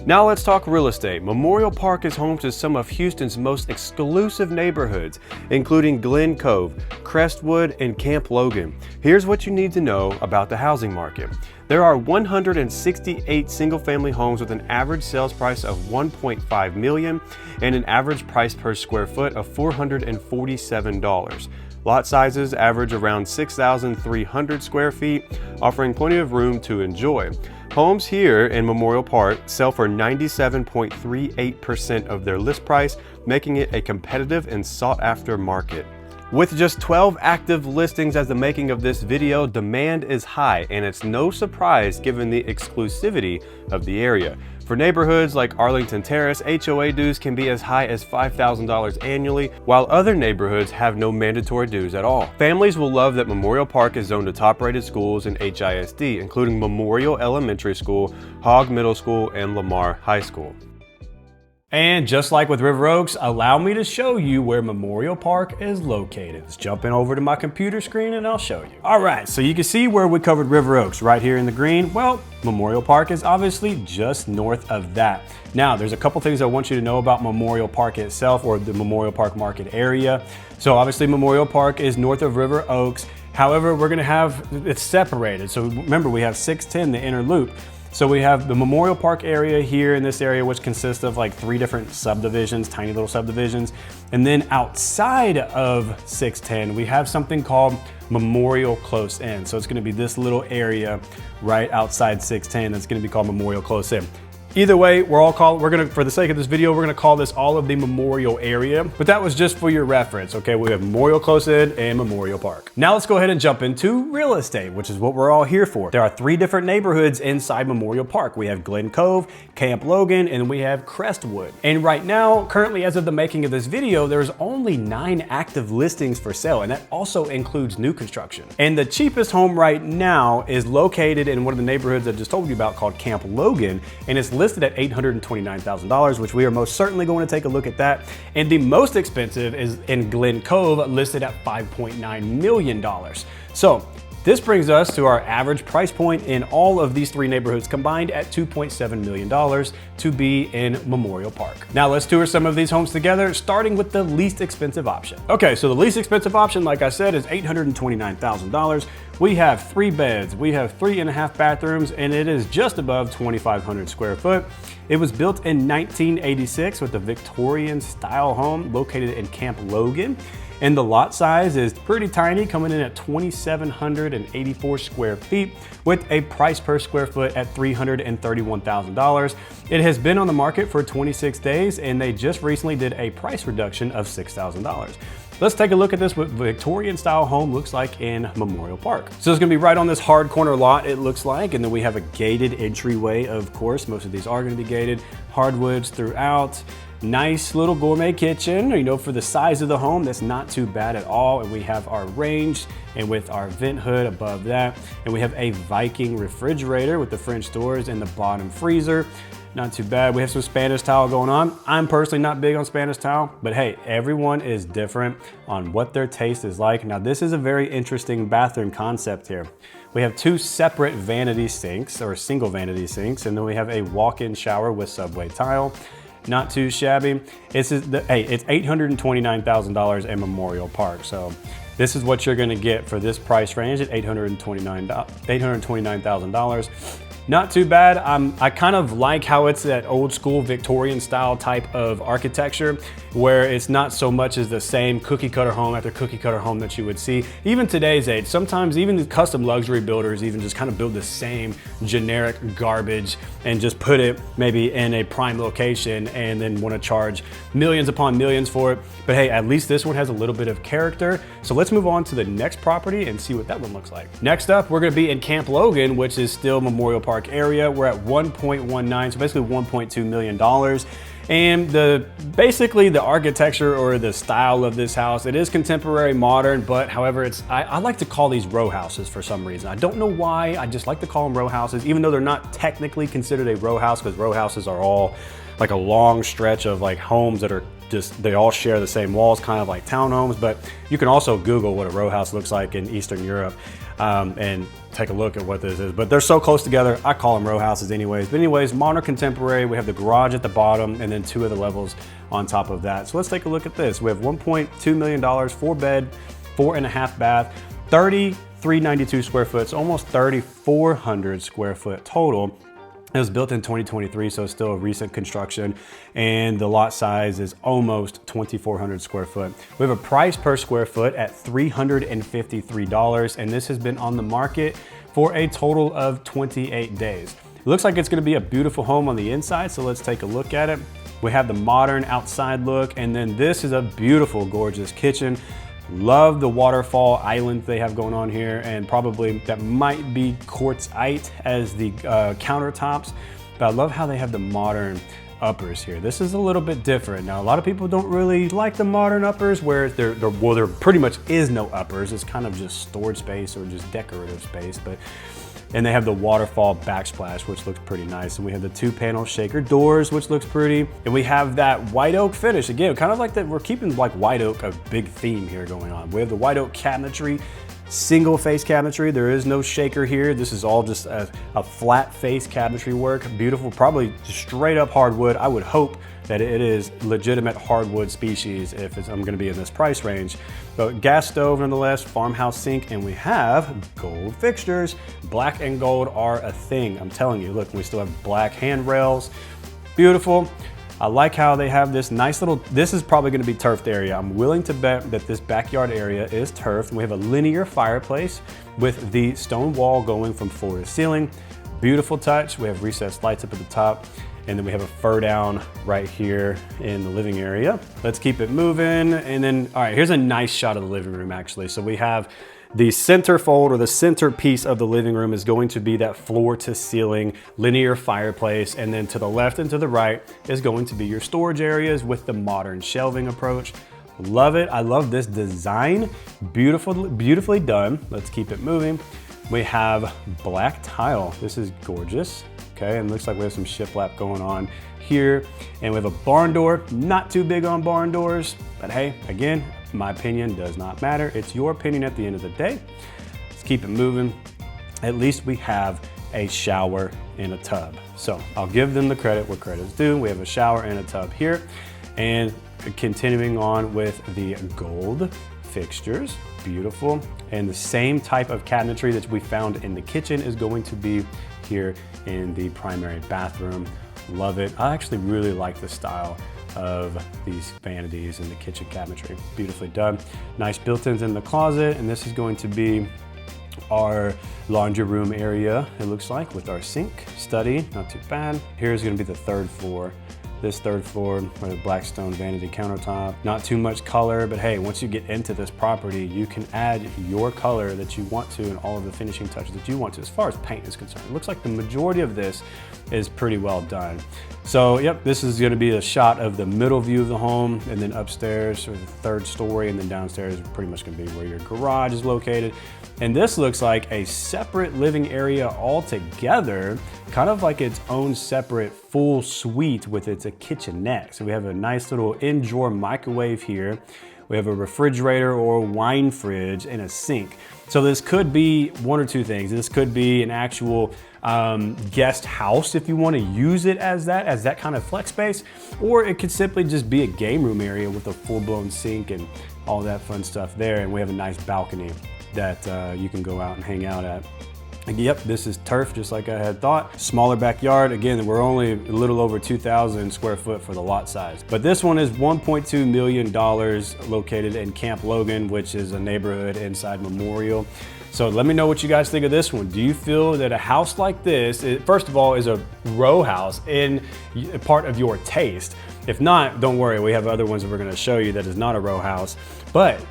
Now let's talk real estate. Memorial Park is home to some of Houston's most exclusive neighborhoods, including Glen Cove, Crestwood, and Camp Logan. Here's what you need to know about the housing market. There are 168 single-family homes with an average sales price of $1.5 million and an average price per square foot of $447. Lot sizes average around 6,300 square feet, offering plenty of room to enjoy. Homes here in Memorial Park sell for 97.38% of their list price, making it a competitive and sought-after market. With just 12 active listings as the making of this video, demand is high, and it's no surprise given the exclusivity of the area. For neighborhoods like Arlington Terrace, HOA dues can be as high as $5,000 annually, while other neighborhoods have no mandatory dues at all. Families will love that Memorial Park is zoned to top-rated schools in HISD, including Memorial Elementary School, Hogg Middle School, and Lamar High School. And just like with River Oaks, allow me to show you where Memorial Park is located. Let's jump in over to my computer screen and I'll show you. All right, so you can see where we covered River Oaks right here in the green. Well, Memorial Park is obviously just north of that. Now, there's a couple things I want you to know about Memorial Park itself, or the Memorial Park market area. So obviously Memorial Park is north of River Oaks. However, we're gonna have it separated. So remember, we have 610, the inner loop. So we have the Memorial Park area here in this area, which consists of like 3 different subdivisions, tiny little subdivisions. And then outside of 610, we have something called Memorial Close In. So it's gonna be this little area right outside 610 that's gonna be called Memorial Close In. Either way, for the sake of this video, we're gonna call this all of the Memorial area, but that was just for your reference, okay? We have Memorial Close In and Memorial Park. Now let's go ahead and jump into real estate, which is what we're all here for. There are 3 different neighborhoods inside Memorial Park. We have Glen Cove, Camp Logan, and we have Crestwood. And right now, currently as of the making of this video, there's only 9 active listings for sale, and that also includes new construction. And the cheapest home right now is located in one of the neighborhoods I just told you about called Camp Logan, and it's listed at $829,000, which we are most certainly going to take a look at that. And the most expensive is in Glen Cove, listed at $5.9 million. So this brings us to our average price point in all of these 3 neighborhoods combined at $2.7 million to be in Memorial Park. Now let's tour some of these homes together, starting with the least expensive option. Okay, so the least expensive option, like I said, is $829,000. We have 3 beds, we have 3.5 bathrooms, and it is just above 2,500 square foot. It was built in 1986 with a Victorian style home located in Camp Logan. And the lot size is pretty tiny, coming in at 2,784 square feet with a price per square foot at $331,000. It has been on the market for 26 days and they just recently did a price reduction of $6,000. Let's take a look at this, what Victorian style home looks like in Memorial Park. So it's gonna be right on this hard corner lot, it looks like, and then we have a gated entryway, of course. Most of these are gonna be gated, hardwoods throughout. Nice little gourmet kitchen, you know, for the size of the home, that's not too bad at all. And we have our range and with our vent hood above that. And we have a Viking refrigerator with the French doors and the bottom freezer. Not too bad. We have some Spanish tile going on. I'm personally not big on Spanish tile, but hey, everyone is different on what their taste is like. Now, this is a very interesting bathroom concept here. We have 2 separate vanity sinks, or single vanity sinks, and then we have a walk-in shower with subway tile. Not too shabby. It's $829,000 in Memorial Park. So this is what you're gonna get for this price range at $829,000. Not too bad. I kind of like how it's that old school Victorian style type of architecture where it's not so much as the same cookie cutter home after cookie cutter home that you would see. Even today's age, sometimes even the custom luxury builders even just kind of build the same generic garbage and just put it maybe in a prime location and then want to charge millions upon millions for it. But hey, at least this one has a little bit of character. So let's move on to the next property and see what that one looks like. Next up, we're gonna be in Camp Logan, which is still Memorial Park area. We're at 1.19, so basically $1.2 million. And basically the architecture or the style of this house, it is contemporary modern, but however, I like to call these row houses for some reason. I don't know why, I just like to call them row houses, even though they're not technically considered a row house, because row houses are all like a long stretch of like homes that are they all share the same walls, kind of like townhomes. But you can also Google what a row house looks like in Eastern Europe and take a look at what this is. But they're so close together, I call them row houses anyways. But anyways, modern contemporary, we have the garage at the bottom and then 2 of the levels on top of that. So let's take a look at this. We have $1.2 million, 4 bed, 4.5 bath, 392 square foot, so almost 3,400 square foot total. It was built in 2023, so it's still a recent construction, and the lot size is almost 2,400 square foot. We have a price per square foot at $353, and this has been on the market for a total of 28 days. It looks like it's gonna be a beautiful home on the inside, so let's take a look at it. We have the modern outside look, and then this is a beautiful, gorgeous kitchen. Love the waterfall island they have going on here, and probably that might be quartzite as the countertops, but I love how they have the modern uppers here. This is a little bit different. Now, a lot of people don't really like the modern uppers where there pretty much is no uppers. It's kind of just storage space or just decorative space, and they have the waterfall backsplash, which looks pretty nice. And we have the 2-panel shaker doors, which looks pretty. And we have that white oak finish. Again, kind of like that, we're keeping like white oak a big theme here going on. We have the white oak cabinetry, single face cabinetry. There is no shaker here. This is all just a flat face cabinetry work. Beautiful, probably straight up hardwood. I would hope that it is legitimate hardwood species if I'm gonna be in this price range. But gas stove nonetheless, farmhouse sink, and we have gold fixtures. Black and gold are a thing, I'm telling you. Look, we still have black handrails. Beautiful. I like how they have this nice little, this is probably gonna be turfed area. I'm willing to bet that this backyard area is turfed. We have a linear fireplace with the stone wall going from floor to ceiling. Beautiful touch. We have recessed lights up at the top. And then we have a fur down right here in the living area. Let's keep it moving. And then, all right, here's a nice shot of the living room actually. So we have the center fold, or the center piece of the living room, is going to be that floor to ceiling linear fireplace. And then to the left and to the right is going to be your storage areas with the modern shelving approach. Love it. I love this design. Beautifully done. Let's keep it moving. We have black tile. This is gorgeous. Okay, and looks like we have some shiplap going on here. And we have a barn door. Not too big on barn doors, but hey, again, my opinion does not matter. It's your opinion at the end of the day. Let's keep it moving. At least we have a shower and a tub. So I'll give them the credit where credit's due. We have a shower and a tub here. And continuing on with the gold fixtures, beautiful. And the same type of cabinetry that we found in the kitchen is going to be here in the primary bathroom. Love it. I actually really like the style of these vanities in the kitchen cabinetry. Beautifully done. Nice built-ins in the closet, and this is going to be our laundry room area, it looks like, with our sink, study, not too bad. Here's gonna be the third floor. This third floor with a Blackstone vanity countertop. Not too much color, but hey, once you get into this property, you can add your color that you want to and all of the finishing touches that you want to as far as paint is concerned. It looks like the majority of this is pretty well done. So yep, this is gonna be a shot of the middle view of the home, and then upstairs, or the third story, and then downstairs is pretty much gonna be where your garage is located. And this looks like a separate living area altogether, kind of like its own separate full suite with its kitchenette. So we have a nice little in-drawer microwave here. We have a refrigerator or wine fridge and a sink. So this could be one or two things. This could be an actual guest house if you want to use it as that kind of flex space, or it could simply just be a game room area with a full-blown sink and all that fun stuff there. And we have a nice balcony that you can go out and hang out at. Yep, this is turf, just like I had thought. Smaller backyard. Again, we're only a little over 2,000 square foot for the lot size. But this one is $1.2 million, located in Camp Logan, which is a neighborhood inside Memorial. So let me know what you guys think of this one. Do you feel that a house like this, first of all, is a row house in part of your taste? If not, don't worry, we have other ones that we're gonna show you that is not a row house. But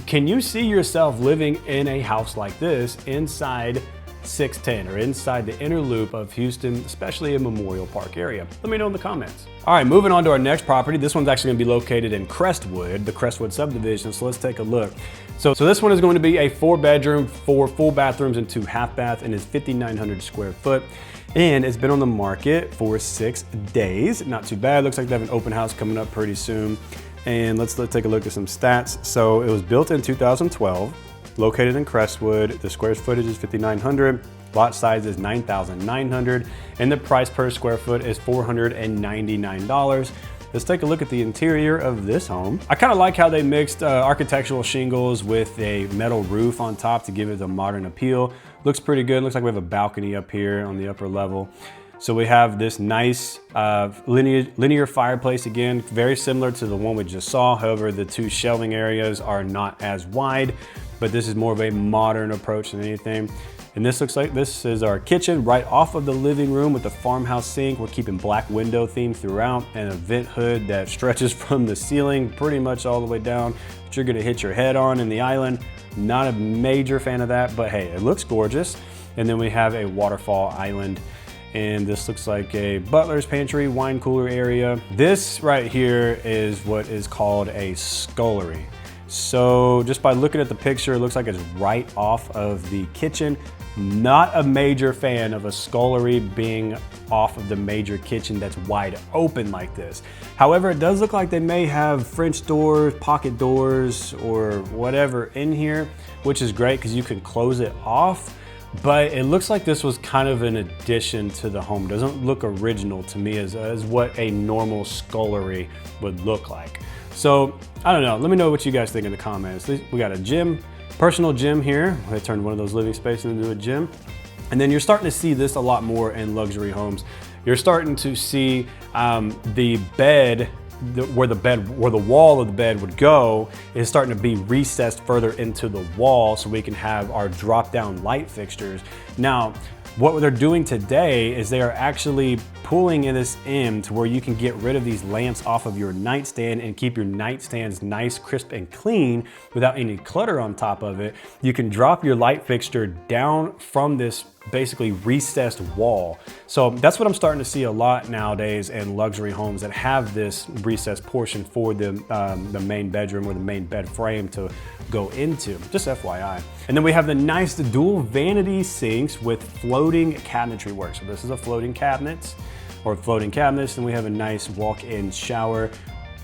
can you see yourself living in a house like this inside 610 or inside the inner loop of Houston, especially in Memorial Park area? Let me know in the comments. All right, moving on to our next property. This one's actually gonna be located in Crestwood, the Crestwood subdivision. So let's take a look. So this one is going to be a 4-bedroom, 4 full bathrooms and 2 half bath, and is 5,900 square foot. And it's been on the market for 6 days. Not too bad. Looks like they have an open house coming up pretty soon. And let's take a look at some stats. So it was built in 2012, located in Crestwood. The square footage is 5,900. Lot size is 9,900. And the price per square foot is $499. let's take a look at the interior of this home. I kind of like how they mixed architectural shingles with a metal roof on top to give it a modern appeal. Looks pretty good. Looks like we have a balcony up here on the upper level. So we have this nice linear fireplace, again, very similar to the one we just saw. However, the two shelving areas are not as wide, but this is more of a modern approach than anything. And this looks like this is our kitchen right off of the living room with the farmhouse sink. We're keeping black window theme throughout and a vent hood that stretches from the ceiling pretty much all the way down, which you're gonna hit your head on in the island. Not a major fan of that, but hey, it looks gorgeous. And then we have a waterfall island. And this looks like a butler's pantry, wine cooler area. This right here is what is called a scullery. So just by looking at the picture, it looks like it's right off of the kitchen. Not a major fan of a scullery being off of the major kitchen that's wide open like this. However, it does look like they may have French doors, pocket doors, or whatever in here, which is great because you can close it off. But it looks like this was kind of an addition to the home. Doesn't look original to me as what a normal scullery would look like. So I don't know, let me know what you guys think in the comments. We got a gym, personal gym here. I turned one of those living spaces into a gym. And then you're starting to see this a lot more in luxury homes. You're starting to see the bed, where the wall of the bed would go is starting to be recessed further into the wall so we can have our drop down light fixtures. Now, what they're doing today is they are actually pulling this in to where you can get rid of these lamps off of your nightstand and keep your nightstands nice, crisp, and clean without any clutter on top of it. You can drop your light fixture down from this basically recessed wall. So that's what I'm starting to see a lot nowadays in luxury homes that have this recessed portion for the main bedroom or the main bed frame to go into, just FYI. And then we have the nice dual vanity sinks with floating cabinetry work. So this is a floating cabinets, and we have a nice walk-in shower,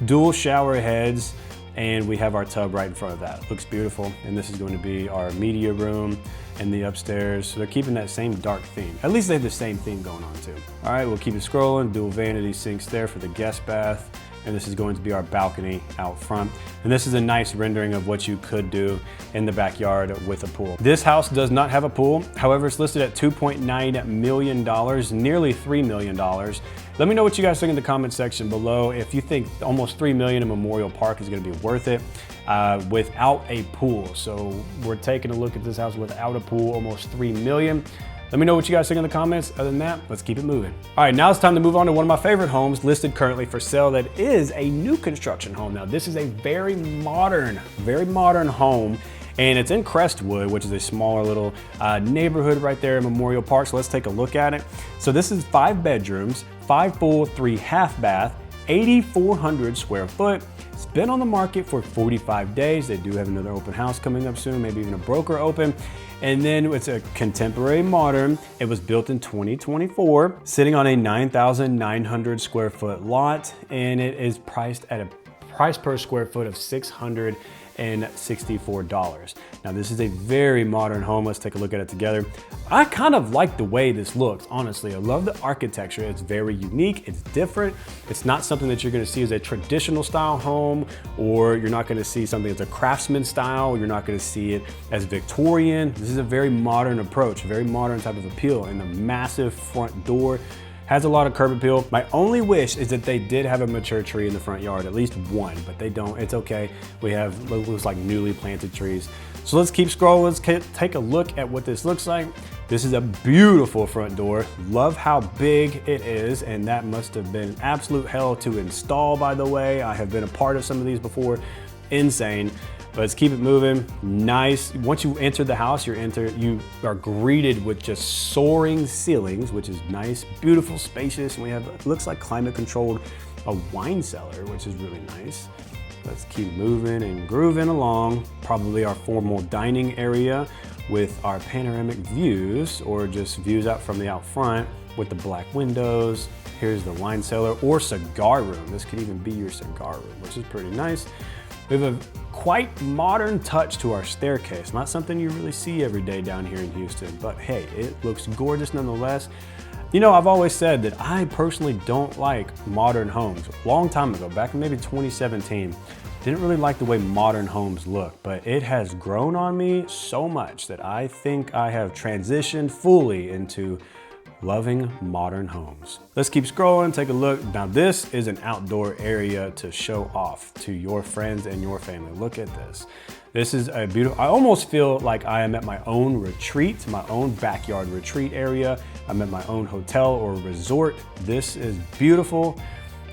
dual shower heads, and we have our tub right in front of that. Looks beautiful. And this is going to be our media room and the upstairs. So they're keeping that same dark theme. At least they have the same theme going on too. All right, we'll keep it scrolling. Dual vanity sinks there for the guest bath. And this is going to be our balcony out front. And this is a nice rendering of what you could do in the backyard with a pool. This house does not have a pool. However, it's listed at $2.9 million, nearly $3 million. Let me know what you guys think in the comment section below. If you think almost $3 million in Memorial Park is gonna be worth it without a pool. So we're taking a look at this house without a pool, almost $3 million. Let me know what you guys think in the comments. Other than that, let's keep it moving. All right, now it's time to move on to one of my favorite homes listed currently for sale that is a new construction home. Now, this is a very modern home, and it's in Crestwood, which is a smaller little neighborhood right there in Memorial Park. So let's take a look at it. So this is 5 bedrooms, 5 full, 3 half bath, 8,400 square foot. It's been on the market for 45 days. They do have another open house coming up soon, maybe even a broker open. And then it's a contemporary modern. It was built in 2024, sitting on a 9,900 square foot lot, and it is priced at a price per square foot of $664. Now this is a very modern home. Let's take a look at it together. I kind of like the way this looks, honestly. I love the architecture. It's very unique, it's different. It's not something that you're gonna see as a traditional style home, or you're not gonna see something that's a craftsman style, you're not gonna see it as Victorian. This is a very modern approach, a very modern type of appeal, and the massive front door has a lot of curb appeal. My only wish is that they did have a mature tree in the front yard, at least one, but they don't. It's okay. We have, looks like newly planted trees. So let's keep scrolling. Let's take a look at what this looks like. This is a beautiful front door. Love how big it is, and that must have been absolute hell to install, by the way. I have been a part of some of these before. Insane. Let's keep it moving. Nice. Once you enter the house, you are greeted with just soaring ceilings, which is nice, beautiful, spacious. And we have, it looks like climate controlled, a wine cellar, which is really nice. Let's keep moving and grooving along. Probably our formal dining area with our panoramic views, or just views out from the out front with the black windows. Here's the wine cellar or cigar room. This could even be your cigar room, which is pretty nice. We have a quite modern touch to our staircase. Not something you really see every day down here in Houston, but hey, it looks gorgeous nonetheless. You know, I've always said that I personally don't like modern homes. A long time ago, back in maybe 2017, didn't really like the way modern homes look, but it has grown on me so much that I think I have transitioned fully into loving modern homes. Let's keep scrolling, take a look. Now this is an outdoor area to show off to your friends and your family. Look at this. This is a beautiful, I almost feel like I am at my own retreat, my own backyard retreat area. I'm at my own hotel or resort. This is beautiful.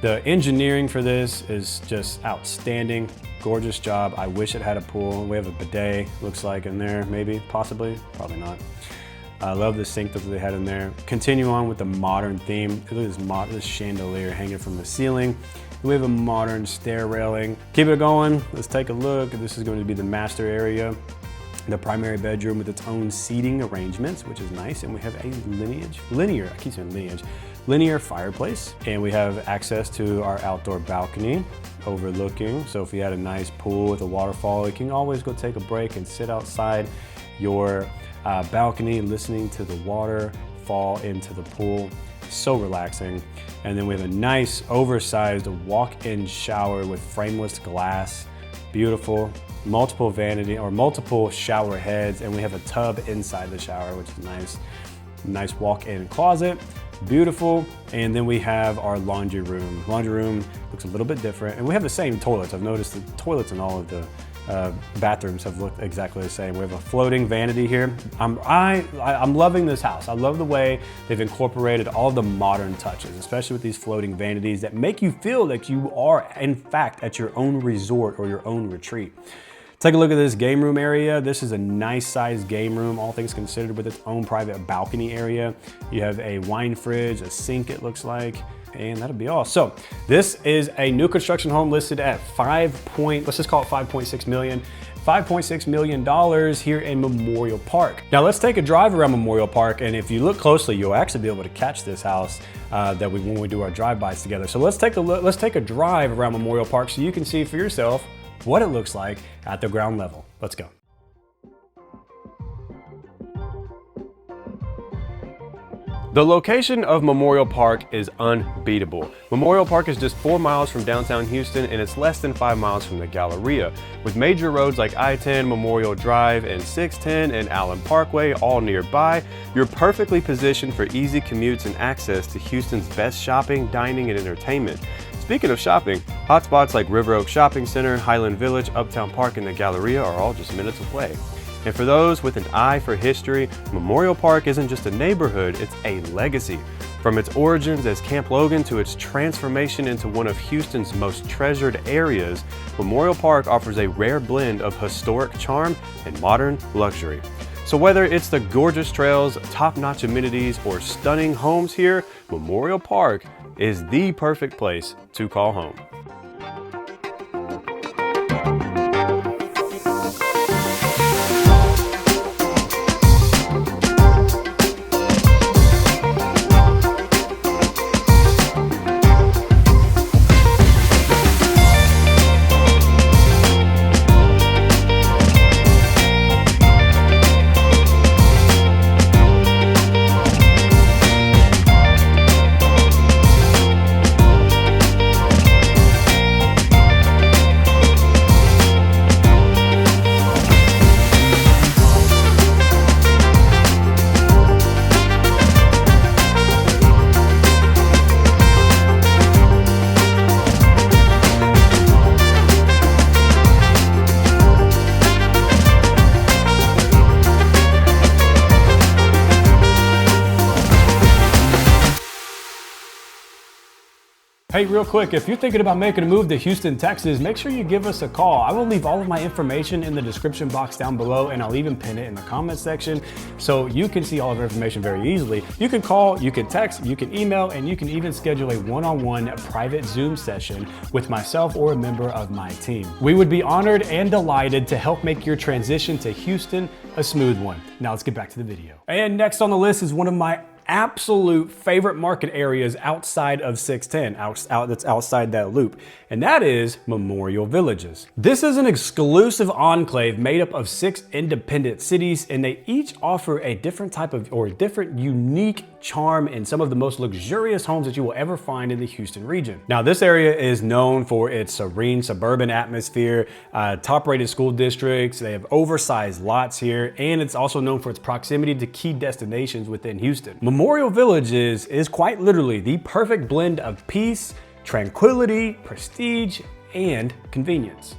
The engineering for this is just outstanding. Gorgeous job. I wish it had a pool. We have a bidet, looks like in there, maybe, possibly, probably not. I love the sink that they had in there. Continue on with the modern theme. Look at this chandelier hanging from the ceiling. We have a modern stair railing. Keep it going. Let's take a look. This is going to be the master area. The primary bedroom with its own seating arrangements, which is nice. And we have a linear fireplace. And we have access to our outdoor balcony overlooking. So if you had a nice pool with a waterfall, you can always go take a break and sit outside your balcony, listening to the water fall into the pool. So relaxing. And then we have a nice oversized walk-in shower with frameless glass. Beautiful. Multiple vanity or multiple shower heads, and we have a tub inside the shower, which is nice. Nice walk-in closet. Beautiful. And then we have our laundry room. Laundry room looks a little bit different, and we have the same toilets. I've noticed the toilets in all of the bathrooms have looked exactly the same. We have a floating vanity here. I'm loving this house. I love the way they've incorporated all the modern touches, especially with these floating vanities that make you feel like you are, in fact, at your own resort or your own retreat. Take a look at this game room area. This is a nice sized game room, all things considered, with its own private balcony area. You have a wine fridge, a sink it looks like, and that'll be all. So this is a new construction home listed at let's just call it 5.6 million. $5.6 million here in Memorial Park. Now let's take a drive around Memorial Park, and if you look closely, you'll actually be able to catch this house when we do our drive-bys together. So let's take a drive around Memorial Park so you can see for yourself what it looks like at the ground level. Let's go. The location of Memorial Park is unbeatable. Memorial Park is just 4 miles from downtown Houston, and it's less than 5 miles from the Galleria. With major roads like I-10, Memorial Drive, and 610 and Allen Parkway all nearby, you're perfectly positioned for easy commutes and access to Houston's best shopping, dining, and entertainment. Speaking of shopping, hotspots like River Oak Shopping Center, Highland Village, Uptown Park, and the Galleria are all just minutes away. And for those with an eye for history, Memorial Park isn't just a neighborhood, it's a legacy. From its origins as Camp Logan to its transformation into one of Houston's most treasured areas, Memorial Park offers a rare blend of historic charm and modern luxury. So whether it's the gorgeous trails, top-notch amenities, or stunning homes here, Memorial Park is the perfect place to call home. Hey, real quick, if you're thinking about making a move to Houston, Texas, make sure you give us a call. I will leave all of my information in the description box down below, and I'll even pin it in the comment section so you can see all of our information very easily. You can call, you can text, you can email, and you can even schedule a one-on-one private Zoom session with myself or a member of my team. We would be honored and delighted to help make your transition to Houston a smooth one. Now let's get back to the video. And next on the list is one of my absolute favorite market areas outside of 610, that's outside that loop, and that is Memorial Villages. This is an exclusive enclave made up of 6 independent cities, and they each offer a different type of, or different unique charm, and some of the most luxurious homes that you will ever find in the Houston region. Now, this area is known for its serene suburban atmosphere, top-rated school districts. They have oversized lots here, and it's also known for its proximity to key destinations within Houston. Memorial Villages is quite literally the perfect blend of peace, tranquility, prestige, and convenience.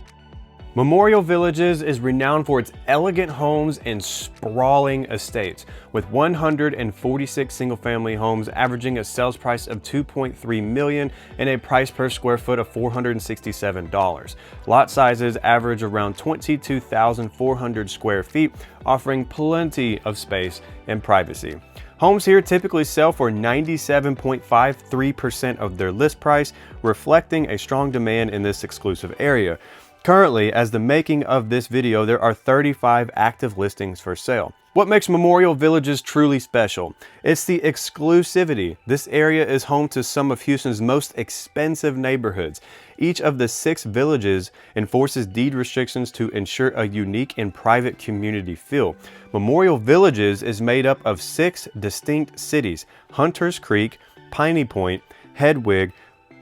Memorial Villages is renowned for its elegant homes and sprawling estates, with 146 single-family homes averaging a sales price of $2.3 million and a price per square foot of $467. Lot sizes average around 22,400 square feet, offering plenty of space and privacy. Homes here typically sell for 97.53% of their list price, reflecting a strong demand in this exclusive area. Currently, as the making of this video, there are 35 active listings for sale. What makes Memorial Villages truly special? It's the exclusivity. This area is home to some of Houston's most expensive neighborhoods. Each of the 6 villages enforces deed restrictions to ensure a unique and private community feel. Memorial Villages is made up of 6 distinct cities: Hunters Creek, Piney Point, Hedwig,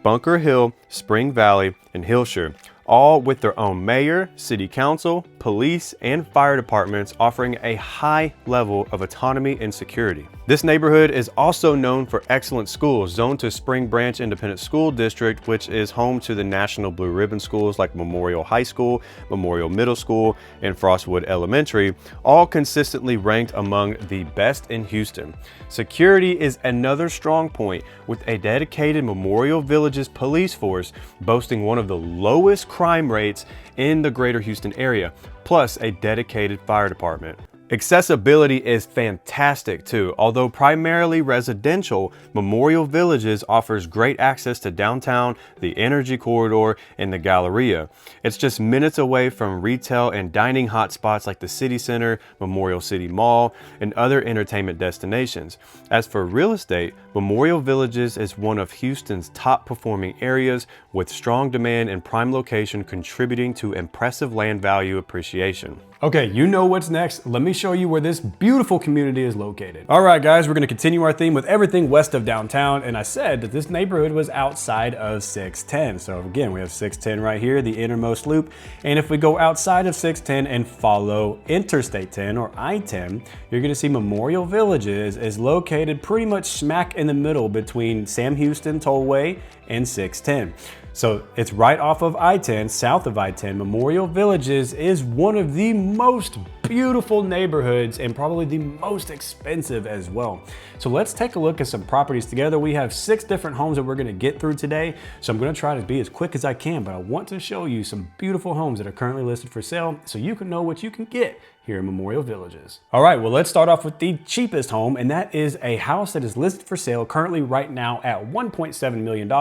Bunker Hill, Spring Valley, and Hillshire, all with their own mayor, city council, police, and fire departments, offering a high level of autonomy and security. This neighborhood is also known for excellent schools, zoned to Spring Branch Independent School District, which is home to the National Blue Ribbon schools like Memorial High School, Memorial Middle School, and Frostwood Elementary, all consistently ranked among the best in Houston. Security is another strong point, with a dedicated Memorial Villages police force boasting one of the lowest crime rates in the greater Houston area, plus a dedicated fire department. Accessibility is fantastic too. Although primarily residential, Memorial Villages offers great access to downtown, the Energy Corridor, and the Galleria. It's just minutes away from retail and dining hotspots like the City Center, Memorial City Mall, and other entertainment destinations. As for real estate, Memorial Villages is one of Houston's top performing areas, with strong demand and prime location contributing to impressive land value appreciation. Okay, you know what's next. Let me show you where this beautiful community is located. All right, guys, we're gonna continue our theme with everything west of downtown, and I said that this neighborhood was outside of 610. So again, we have 610 right here, the innermost loop, and if we go outside of 610 and follow Interstate 10 or I-10, you're gonna see Memorial Villages is located pretty much smack in the middle between Sam Houston Tollway and 610. So it's right off of I-10, south of I-10. Memorial Villages is one of the most beautiful neighborhoods and probably the most expensive as well. So let's take a look at some properties together. We have 6 different homes that we're gonna get through today. So I'm gonna try to be as quick as I can, but I want to show you some beautiful homes that are currently listed for sale so you can know what you can get here in Memorial Villages. All right, well, let's start off with the cheapest home, and that is a house that is listed for sale currently right now at $1.7 million.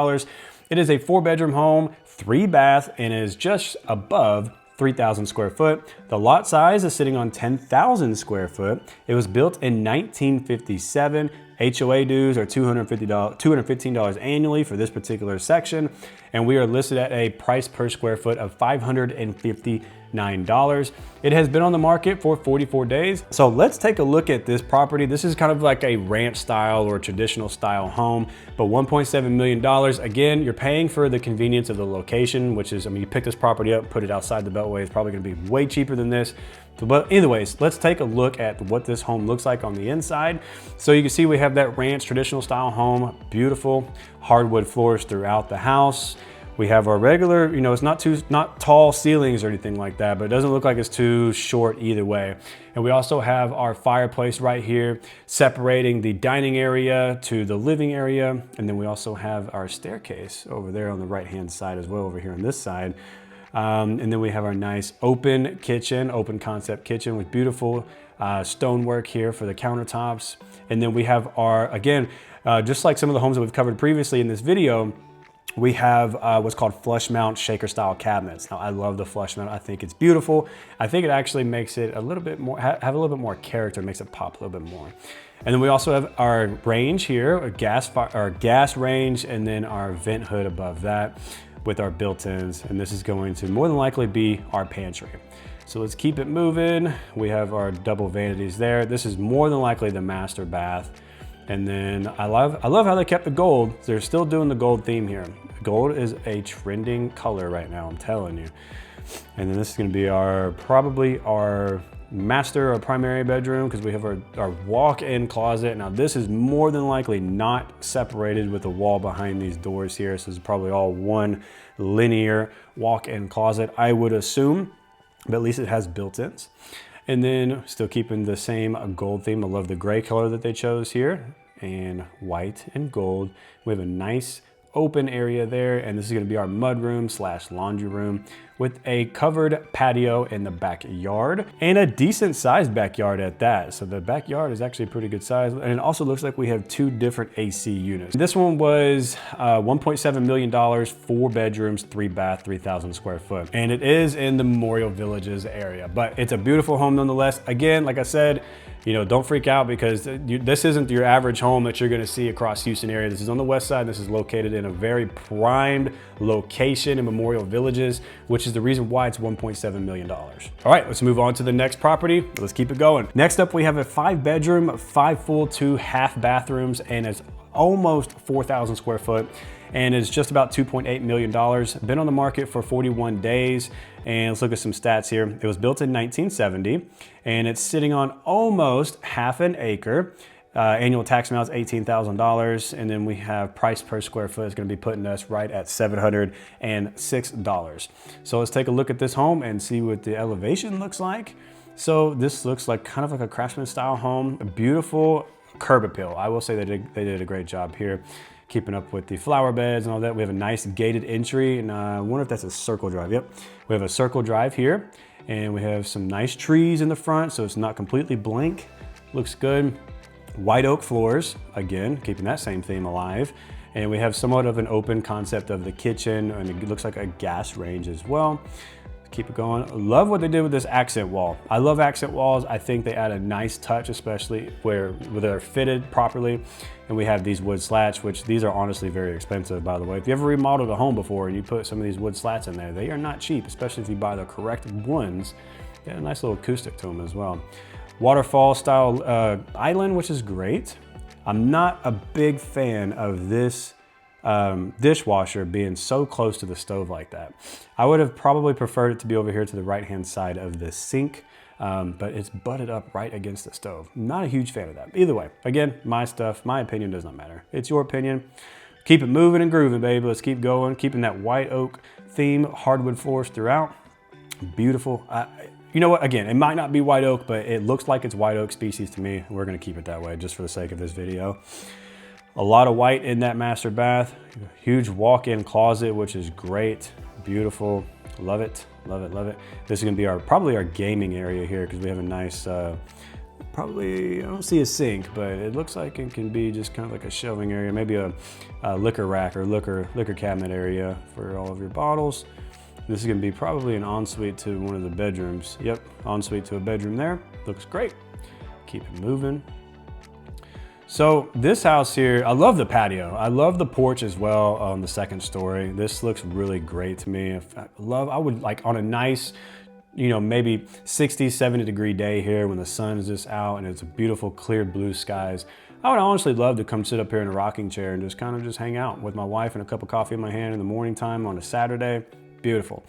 It is a 4-bedroom home, 3 bath, and is just above 3,000 square foot. The lot size is sitting on 10,000 square foot. It was built in 1957. HOA dues are $215 annually for this particular section, and we are listed at a price per square foot of $559. It has been on the market for 44 days. So let's take a look at this property. This is kind of like a ranch style or traditional style home, but $1.7 million. Again, you're paying for the convenience of the location, which is, I mean, you pick this property up, put it outside the Beltway, it's probably gonna be way cheaper than this. But anyways, let's take a look at what this home looks like on the inside. So you can see we have that ranch traditional style home, beautiful hardwood floors throughout the house. We have our regular, you know, it's not tall ceilings or anything like that, but it doesn't look like it's too short either way. And we also have our fireplace right here, separating the dining area to the living area. And then we also have our staircase over there on the right-hand side as well, over here on this side. And then we have our nice open kitchen, open concept kitchen with beautiful stonework here for the countertops. And then we have our, again, just like some of the homes that we've covered previously in this video, we have what's called flush mount shaker style cabinets. Now I love the flush mount. I think it's beautiful. I think it actually makes it a little bit more, have a little bit more character, makes it pop a little bit more. And then we also have our range here, a gas range, and then our vent hood above that with our built-ins. And this is going to more than likely be our pantry. So let's keep it moving. We have our double vanities there. This is more than likely the master bath. And then I love how they kept the gold. They're still doing the gold theme here. Gold is a trending color right now, I'm telling you. And then this is gonna be probably our master or primary bedroom, because we have our walk-in closet. Now this is more than likely not separated with a wall behind these doors here. So this is probably all one linear walk-in closet, I would assume, but at least it has built-ins. And then still keeping the same gold theme. I love the gray color that they chose here, and white and gold. We have a nice open area there, and this is going to be our mudroom / laundry room with a covered patio in the backyard, and a decent sized backyard at that. So the backyard is actually pretty good size, and it also looks like we have 2 different AC units. This one was $1.7 million, 4 bedrooms, 3 bath, 3,000 square foot, and it is in the Memorial Villages area, but it's a beautiful home nonetheless. Again, like I said, you know, don't freak out, because this isn't your average home that you're gonna see across Houston area. This is on the west side. This is located in a very primed location in Memorial Villages, which is the reason why it's $1.7 million. All right, let's move on to the next property. Let's keep it going. Next up, we have a 5 bedroom, 5 full, 2 half bathrooms, and it's almost 4,000 square foot, and it's just about $2.8 million. Been on the market for 41 days. And let's look at some stats here. It was built in 1970, and it's sitting on almost half an acre. Annual tax amount is $18,000, and then we have price per square foot is going to be putting us right at $706. So let's take a look at this home and see what the elevation looks like. So this looks like kind of like a craftsman style home, a beautiful curb appeal. I will say they did a great job here, keeping up with the flower beds and all that. We have a nice gated entry, and I wonder if that's a circle drive. Yep, we have a circle drive here, and we have some nice trees in the front, so it's not completely blank. Looks good. White oak floors, again, keeping that same theme alive. And we have somewhat of an open concept of the kitchen, and it looks like a gas range as well. Keep it going. Love what they did with this accent wall. I love accent walls. I think they add a nice touch, especially where they're fitted properly. And we have these wood slats, which these are honestly very expensive, by the way. If you ever remodeled a home before and you put some of these wood slats in there, they are not cheap, especially if you buy the correct ones. They have a nice little acoustic to them as well. Waterfall style island, which is great. I'm not a big fan of this dishwasher being so close to the stove like that. I would have probably preferred it to be over here to the right hand side of the sink, but it's butted up right against the stove. Not a huge fan of that. Either way, again, my stuff, my opinion does not matter. It's your opinion. Keep it moving and grooving, baby. Let's keep going. Keeping that white oak theme, hardwood floors throughout. Beautiful. You know what, again, it might not be white oak, but it looks like it's white oak species to me. We're gonna keep it that way just for the sake of this video. A lot of white in that master bath. Huge walk-in closet, which is great. Beautiful. Love it, love it, love it. This is gonna be probably our gaming area here, because we have a nice, probably, I don't see a sink, but it looks like it can be just kind of like a shelving area, maybe a liquor rack or liquor cabinet area for all of your bottles. This is gonna be probably an ensuite to one of the bedrooms. Yep, ensuite to a bedroom there. Looks great. Keep it moving. So this house here, I love the patio. I love the porch as well on the second story. This looks really great to me. I would like on a nice, you know, maybe 60, 70 degree day here when the sun is just out and it's a beautiful clear blue skies. I would honestly love to come sit up here in a rocking chair and just kind of just hang out with my wife and a cup of coffee in my hand in the morning time on a Saturday. Beautiful.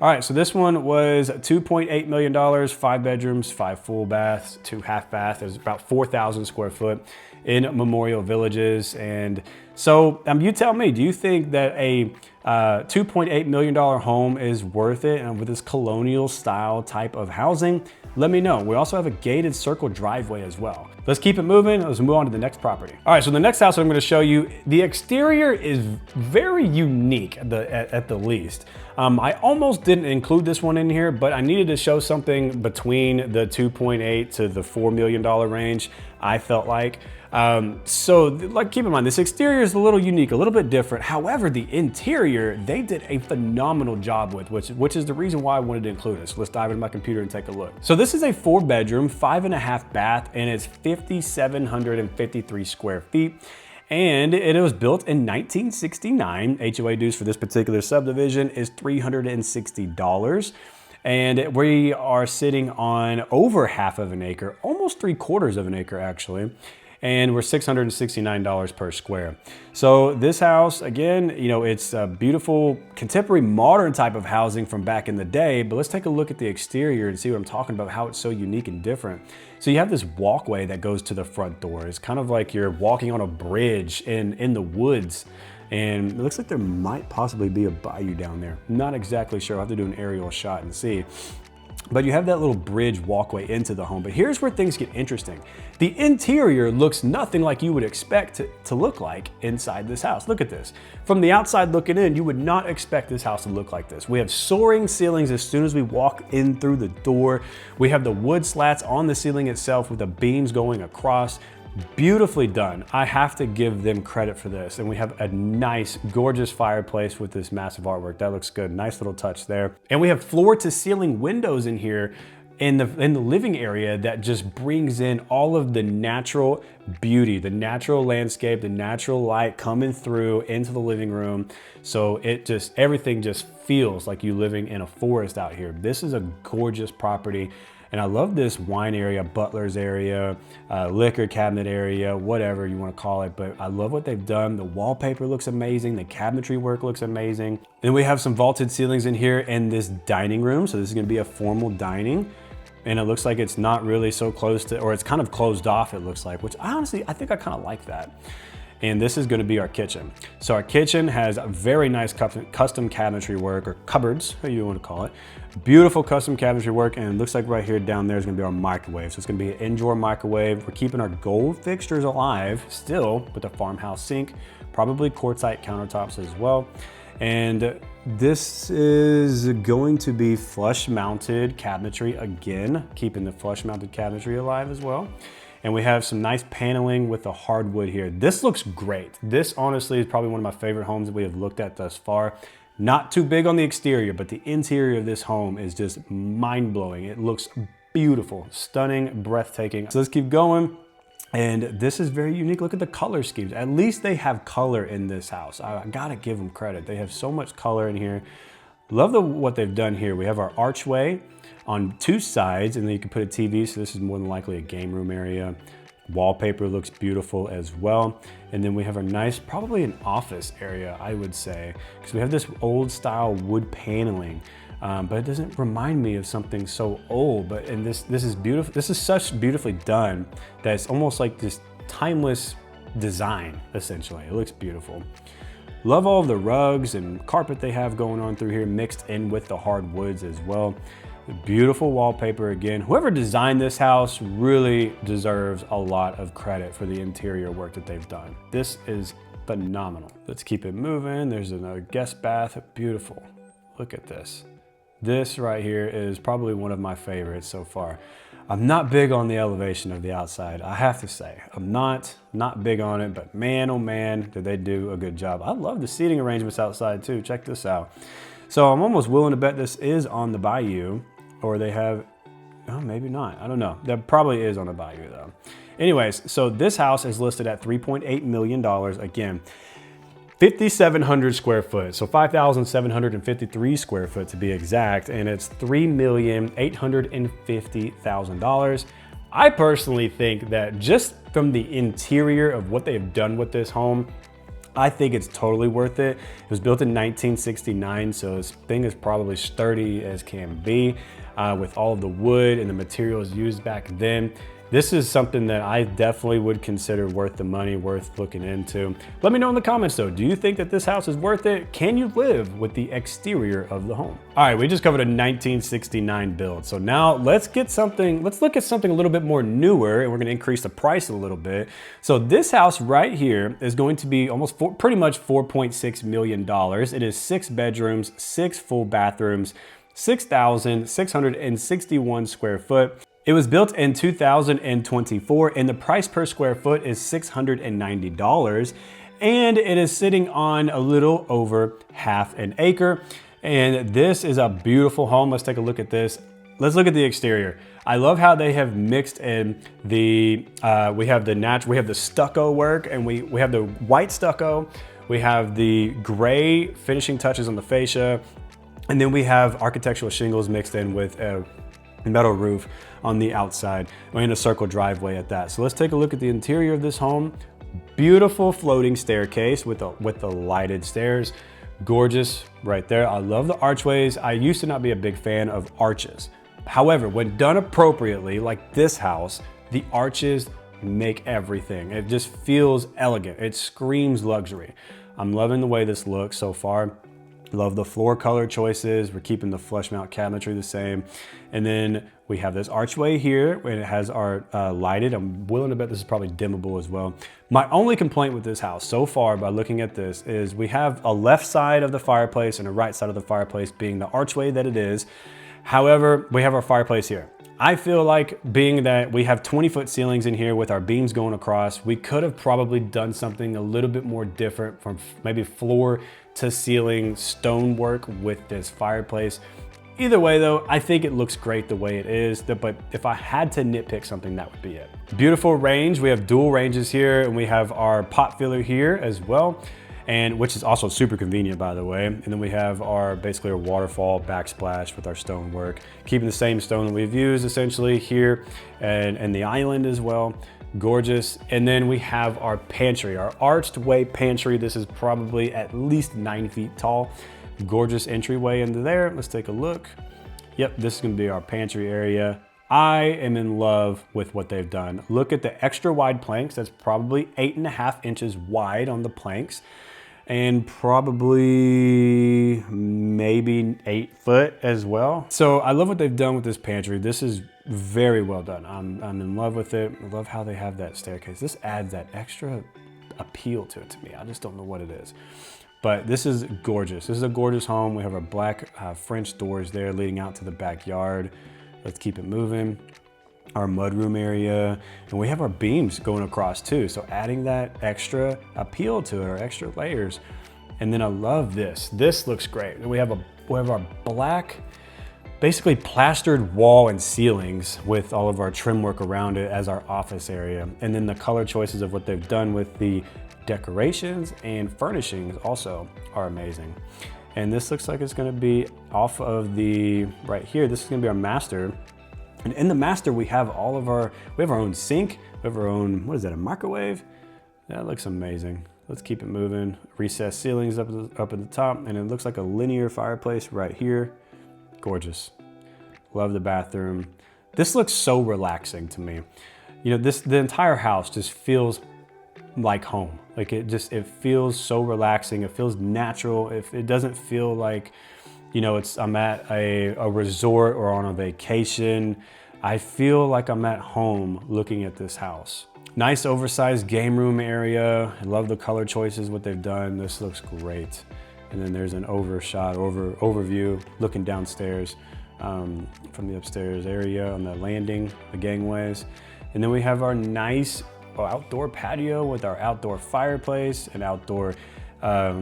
All right, so this one was $2.8 million, 5 bedrooms, 5 full baths, 2 half baths. It was about 4,000 square foot in Memorial Villages. And so you tell me, do you think that a $2.8 million home is worth it, and with this colonial style type of housing? Let me know. We also have a gated circle driveway as well. Let's keep it moving. Let's move on to the next property. All right, so the next house I'm gonna show you, the exterior is very unique at the least. I almost didn't include this one in here, but I needed to show something between the 2.8 to the $4 million range, I felt like. So like, keep in mind, this exterior is a little unique, a little bit different. However, the interior, they did a phenomenal job with, which is the reason why I wanted to include it. So let's dive into my computer and take a look. So this is a 4 bedroom, 5.5 bath, and it's 5,753 square feet. And it was built in 1969. HOA dues for this particular subdivision is $360. And we are sitting on over half of an acre, almost 3/4 of an acre actually. and we're $669 per square. So this house, again, you know, it's a beautiful contemporary modern type of housing from back in the day, but let's take a look at the exterior and see what I'm talking about, how it's so unique and different. So you have this walkway that goes to the front door. It's kind of like you're walking on a bridge in the woods. And it looks like there might possibly be a bayou down there. Not exactly sure. I'll have to do an aerial shot and see. But you have that little bridge walkway into the home. But here's where things get interesting. The interior looks nothing like you would expect to look like inside this house. Look at this. From the outside looking in, you would not expect this house to look like this. We have soaring ceilings as soon as we walk in through the door. We have the wood slats on the ceiling itself with the beams going across. Beautifully done. I have to give them credit for this. And we have a nice, gorgeous fireplace with this massive artwork. That looks good. Nice little touch there. And we have floor to ceiling windows in here in the living area that just brings in all of the natural beauty, the natural landscape, the natural light coming through into the living room. So everything just feels like you living in a forest out here. This is a gorgeous property. And I love this wine area, butler's area, liquor cabinet area, whatever you want to call it. But I love what they've done. The wallpaper looks amazing. The cabinetry work looks amazing. Then we have some vaulted ceilings in here and this dining room. So this is going to be a formal dining. And it looks like it's not really so close to, or it's kind of closed off, it looks like, which I think I kind of like that. And this is going to be our kitchen. So our kitchen has a very nice custom cabinetry work, or cupboards, how you want to call it. Beautiful custom cabinetry work, and it looks like right here down there is going to be our microwave. So it's going to be an indoor microwave. We're keeping our gold fixtures alive still with a farmhouse sink, probably quartzite countertops as well. And this is going to be flush mounted cabinetry again, keeping the flush mounted cabinetry alive as well. And we have some nice paneling with the hardwood here. This looks great. This honestly is probably one of my favorite homes that we have looked at thus far. Not too big on the exterior, but the interior of this home is just mind-blowing. It looks beautiful, stunning, breathtaking. So let's keep going. And this is very unique. Look at the color schemes. At least they have color in this house. I gotta give them credit. They have so much color in here. Love what they've done here. We have our archway on two sides, and then you can put a TV, so this is more than likely a game room area. Wallpaper looks beautiful as well. And then we have a nice, probably an office area, I would say, because we have this old style wood paneling, but it doesn't remind me of something so old. And this is beautiful. This is such beautifully done that it's almost like this timeless design, essentially. It looks beautiful. Love all of the rugs and carpet they have going on through here, mixed in with the hardwoods as well. Beautiful wallpaper again. Whoever designed this house really deserves a lot of credit for the interior work that they've done. This is phenomenal. Let's keep it moving. There's another guest bath. Beautiful. Look at this. This right here is probably one of my favorites so far. I'm not big on the elevation of the outside, I have to say. I'm not big on it, but man, oh man, did they do a good job. I love the seating arrangements outside too. Check this out. So I'm almost willing to bet this is on the bayou, or they have, oh, maybe not. I don't know. That probably is on the bayou though. Anyways, so this house is listed at $3.8 million. Again, 5,700 square foot, so 5,753 square foot to be exact, and it's $3,850,000. I personally think that just from the interior of what they've done with this home, I think it's totally worth it. It was built in 1969, so this thing is probably sturdy as can be with all of the wood and the materials used back then. This is something that I definitely would consider worth the money, worth looking into. Let me know in the comments though, do you think that this house is worth it? Can you live with the exterior of the home? All right, we just covered a 1969 build. So now let's look at something a little bit more newer, and we're gonna increase the price a little bit. So this house right here is going to be pretty much $4.6 million. It is 6 bedrooms, 6 full bathrooms, 6,661 square foot. It was built in 2024, and the price per square foot is $690, and it is sitting on a little over half an acre. And this is a beautiful home. Let's take a look at this. Let's look at the exterior. I love how they have mixed in the, we have the stucco work, and we have the white stucco. We have the gray finishing touches on the fascia, and then we have architectural shingles mixed in with metal roof on the outside and a circle driveway at that. So let's take a look at the interior of this home. Beautiful floating staircase with the lighted stairs. Gorgeous right there. I love the archways. I used to not be a big fan of arches. However, when done appropriately, like this house, the arches make everything. It just feels elegant. It screams luxury. I'm loving the way this looks so far. Love the floor color choices. We're keeping the flush mount cabinetry the same. And then we have this archway here and it has our lighted. I'm willing to bet this is probably dimmable as well. My only complaint with this house so far by looking at this is we have a left side of the fireplace and a right side of the fireplace being the archway that it is. However, we have our fireplace here. I feel like being that we have 20-foot ceilings in here with our beams going across, we could have probably done something a little bit more different from maybe floor to ceiling stonework with this fireplace. Either way though, I think it looks great the way it is, but if I had to nitpick something, that would be it. Beautiful range. We have dual ranges here and we have our pot filler here as well, and which is also super convenient, by the way. And then we have our basically our waterfall backsplash with our stonework, keeping the same stone that we've used essentially here and the island as well. Gorgeous. And then we have our pantry, our arched way pantry. This is probably at least 9 feet tall. Gorgeous entryway into there. Let's take a look. Yep, this is gonna be our pantry area. I am in love with what they've done. Look at the extra wide planks. That's probably 8.5 inches wide on the planks and probably maybe 8 foot as well. So I love what they've done with this pantry. This is very well done. I'm in love with it. I love how they have that staircase. This adds that extra appeal to it to me. I just don't know what it is. But this is gorgeous. This is a gorgeous home. We have our black French doors there leading out to the backyard. Let's keep it moving. Our mudroom area, and we have our beams going across too. So adding that extra appeal to it, or extra layers. And then I love this. This looks great. We have our black, basically plastered wall and ceilings with all of our trim work around it as our office area. And then the color choices of what they've done with the decorations and furnishings also are amazing. And this looks like it's gonna be off of the, right here, this is gonna be our master. And in the master, we have our own sink, we have our own, what is that, a microwave? That looks amazing. Let's keep it moving. Recessed ceilings up at the top, and it looks like a linear fireplace right here. Gorgeous. Love the bathroom. This looks so relaxing to me. You know, the entire house just feels like home. Like it feels so relaxing. It feels natural. It doesn't feel like, you know, I'm at a resort or on a vacation. I feel like I'm at home looking at this house. Nice oversized game room area. I love the color choices, what they've done. This looks great. And then there's an overview looking downstairs from the upstairs area on the landing, the gangways. And then we have our nice outdoor patio with our outdoor fireplace and outdoor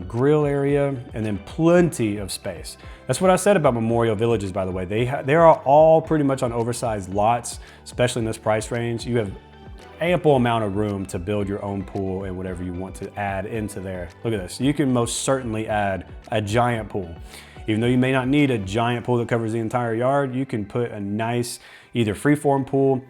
grill area, and then plenty of space. That's what I said about Memorial Villages, by the way. They are all pretty much on oversized lots, especially in this price range. You have ample amount of room to build your own pool and whatever you want to add into there. Look at this. You can most certainly add a giant pool. Even though you may not need a giant pool that covers the entire yard, you can put a nice either freeform pool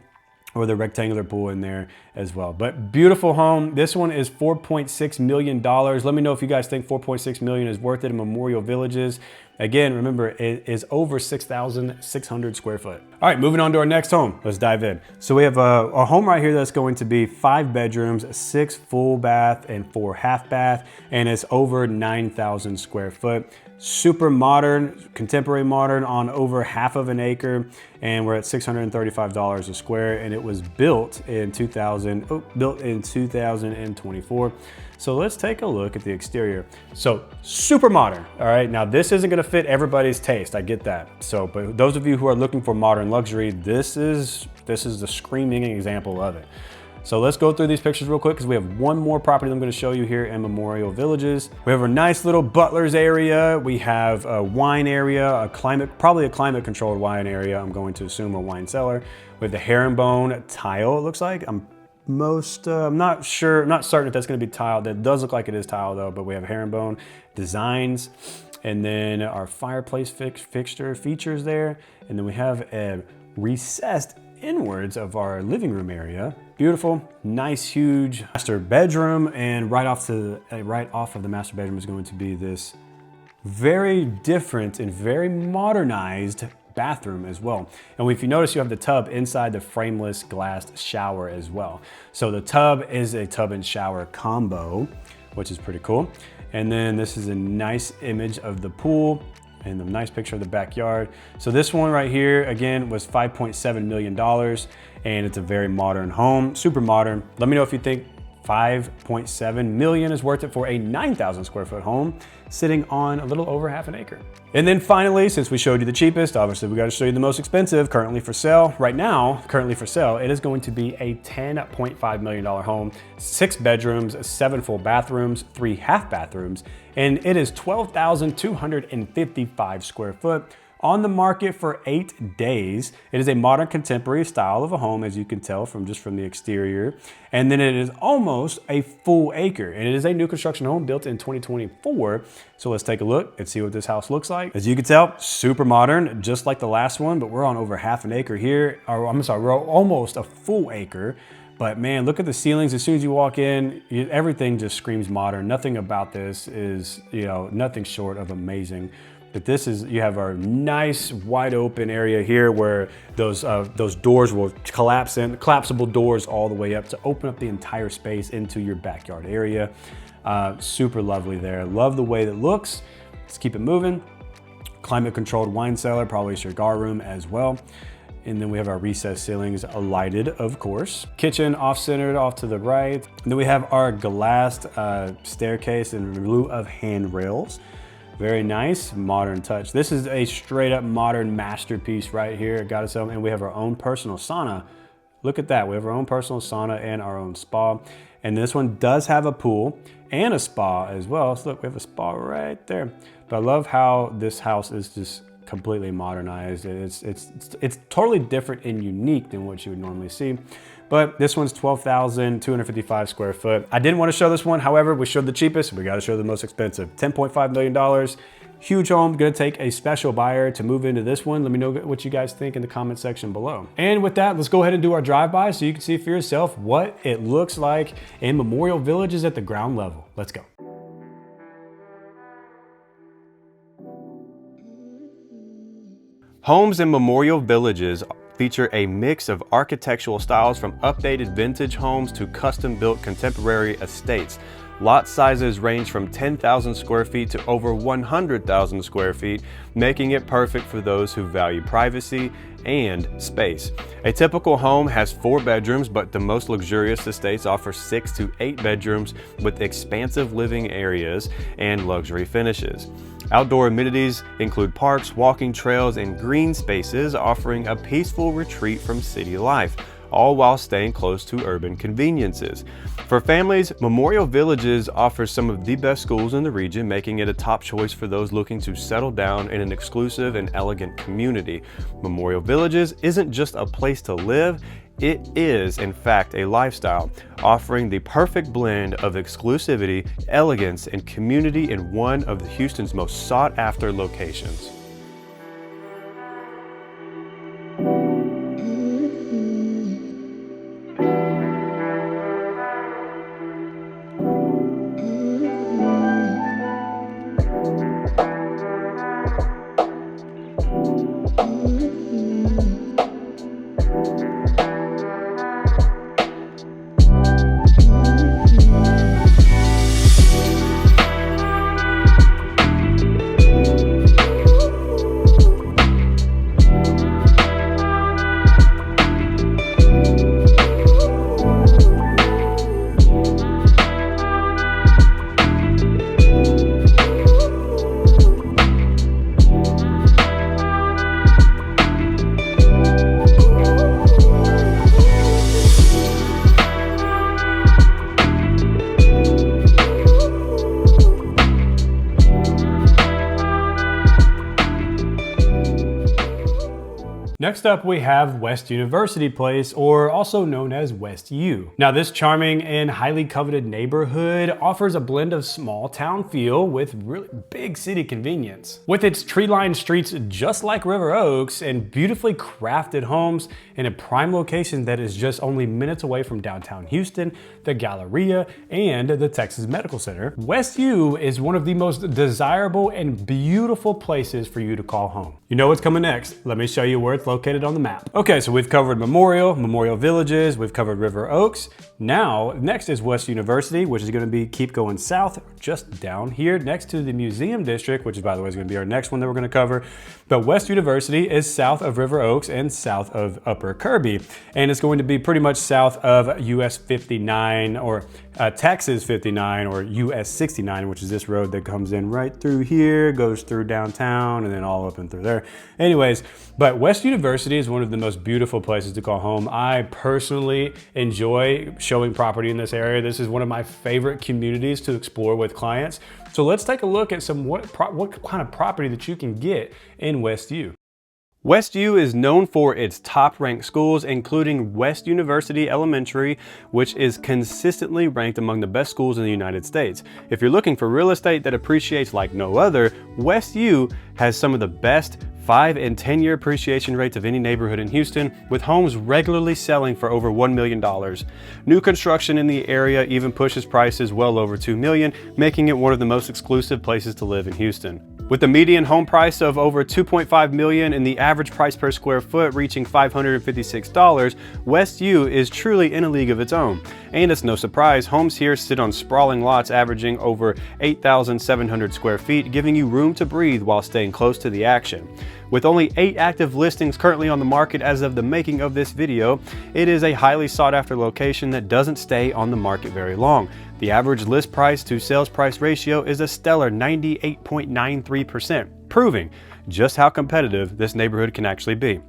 or the rectangular pool in there as well. But beautiful home. This one is $4.6 million. Let me know if you guys think $4.6 million is worth it in Memorial Villages. Again, remember, it is over 6,600 square foot. All right, moving on to our next home. Let's dive in. So we have a home right here that's going to be 5 bedrooms, 6 full bath and 4 half bath, and it's over 9,000 square foot. Super modern, contemporary modern on over half of an acre, and we're at $635 a square, and it was built in 2024. So let's take a look at the exterior. So super modern, all right? Now this isn't gonna fit everybody's taste, I get that. So, but those of you who are looking for modern luxury, this is the screaming example of it. So let's go through these pictures real quick because we have one more property I'm going to show you here in Memorial Villages. We have a nice little butler's area. We have a wine area, probably a climate controlled wine area. I'm going to assume a wine cellar. We have the herringbone tile, it looks like. I'm not sure, not certain if that's going to be tile. That does look like it is tile though, but we have herringbone designs. And then our fireplace fixture features there. And then we have a recessed inwards of our living room area. Beautiful, nice, huge master bedroom, and right off of the master bedroom is going to be this very different and very modernized bathroom as well. And if you notice, you have the tub inside the frameless glass shower as well. So the tub is a tub and shower combo, which is pretty cool. And then this is a nice image of the pool and a nice picture of the backyard. So this one right here, again, was $5.7 million, and it's a very modern home, super modern. Let me know if you think 5.7 million is worth it for a 9,000 square foot home sitting on a little over half an acre. And then finally, since we showed you the cheapest, obviously we got to show you the most expensive currently for sale. Right now, currently for sale, it is going to be a $10.5 million home, 6 bedrooms, 7 full bathrooms, 3 half bathrooms, and it is 12,255 square foot. On the market for 8 days. It is a modern contemporary style of a home, as you can tell from the exterior. And then it is almost a full acre. And it is a new construction home built in 2024. So let's take a look and see what this house looks like. As you can tell, super modern, just like the last one, but we're on over half an acre here. Or I'm sorry, we're almost a full acre. But man, look at the ceilings. As soon as you walk in, everything just screams modern. Nothing about this is, nothing short of amazing. But this is, you have our nice wide open area here where those doors will collapse in, collapsible doors all the way up to open up the entire space into your backyard area. Super lovely there. Love the way that looks. Let's keep it moving. Climate controlled wine cellar, probably a cigar room as well. And then we have our recessed ceilings lighted, of course. Kitchen off-centered off to the right. And then we have our glassed staircase in lieu of handrails. Very nice, modern touch. This is a straight up modern masterpiece right here. Got us, and we have our own personal sauna. Look at that, we have our own personal sauna and our own spa. And this one does have a pool and a spa as well. So look, we have a spa right there. But I love how this house is just completely modernized. It's totally different and unique than what you would normally see. But this one's 12,255 square foot. I didn't want to show this one. However, we showed the cheapest. We got to show the most expensive. $10.5 million. Huge home. Going to take a special buyer to move into this one. Let me know what you guys think in the comment section below. And with that, let's go ahead and do our drive-by so you can see for yourself what it looks like in Memorial Villages at the ground level. Let's go. Homes in Memorial Villages feature a mix of architectural styles from updated vintage homes to custom-built contemporary estates. Lot sizes range from 10,000 square feet to over 100,000 square feet, making it perfect for those who value privacy and space. A typical home has 4 bedrooms, but the most luxurious estates offer 6 to 8 bedrooms with expansive living areas and luxury finishes. Outdoor amenities include parks, walking trails, and green spaces, offering a peaceful retreat from city life, all while staying close to urban conveniences. For families, Memorial Villages offers some of the best schools in the region, making it a top choice for those looking to settle down in an exclusive and elegant community. Memorial Villages isn't just a place to live, it is, in fact, a lifestyle, offering the perfect blend of exclusivity, elegance, and community in one of Houston's most sought-after locations. Next up, we have West University Place, or also known as West U. Now, this charming and highly coveted neighborhood offers a blend of small town feel with really big city convenience. With its tree-lined streets just like River Oaks and beautifully crafted homes in a prime location that is just only minutes away from downtown Houston, the Galleria, and the Texas Medical Center, West U is one of the most desirable and beautiful places for you to call home. You know what's coming next. Let me show you where it's located on the map. Okay, so we've covered Memorial Villages, we've covered River Oaks. Now, next is West University, which is gonna be keep going south, just down here next to the Museum District, which is, by the way, is gonna be our next one that we're gonna cover. But West University is south of River Oaks and south of Upper Kirby. And it's going to be pretty much south of US 59 or Texas 59 or US 69, which is this road that comes in right through here, goes through downtown, and then all up and through there. Anyways, but West University is one of the most beautiful places to call home. I personally enjoy showing property in this area. This is one of my favorite communities to explore with clients. So let's take a look at what kind of property that you can get in West U. West U is known for its top-ranked schools, including West University Elementary, which is consistently ranked among the best schools in the United States. If you're looking for real estate that appreciates like no other, West U has some of the best 5 and 10-year appreciation rates of any neighborhood in Houston, with homes regularly selling for over $1 million. New construction in the area even pushes prices well over $2 million, making it one of the most exclusive places to live in Houston. With the median home price of over $2.5 million and the average price per square foot reaching $556, West U is truly in a league of its own. And it's no surprise, homes here sit on sprawling lots averaging over 8,700 square feet, giving you room to breathe while staying close to the action. With only 8 active listings currently on the market as of the making of this video, it is a highly sought after location that doesn't stay on the market very long. The average list price to sales price ratio is a stellar 98.93%, proving just how competitive this neighborhood can actually be.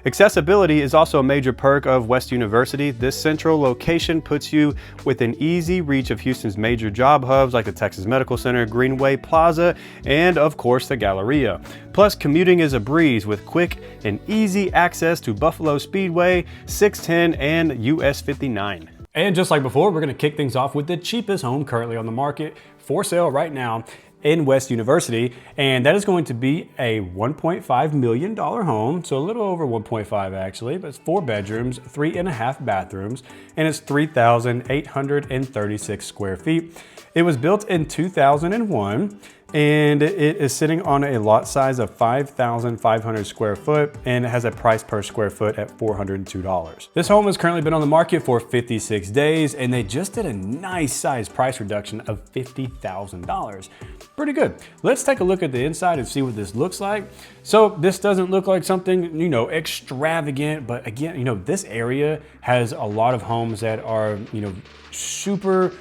Accessibility is also a major perk of West University. This central location puts you within easy reach of Houston's major job hubs like the Texas Medical Center, Greenway Plaza, and of course the Galleria. Plus, commuting is a breeze with quick and easy access to Buffalo Speedway, 610, and US 59. And just like before, we're gonna kick things off with the cheapest home currently on the market for sale right now in West University, and that is going to be a $1.5 million home, so a little over 1.5 actually, but it's 4 bedrooms, 3.5 bathrooms, and it's 3,836 square feet. It was built in 2001, and it is sitting on a lot size of 5,500 square foot, and it has a price per square foot at $402. This home has currently been on the market for 56 days, and they just did a nice size price reduction of $50,000. Pretty good. Let's take a look at the inside and see what this looks like. So this doesn't look like something, you know, extravagant, but again, you know, this area has a lot of homes that are, you know, super,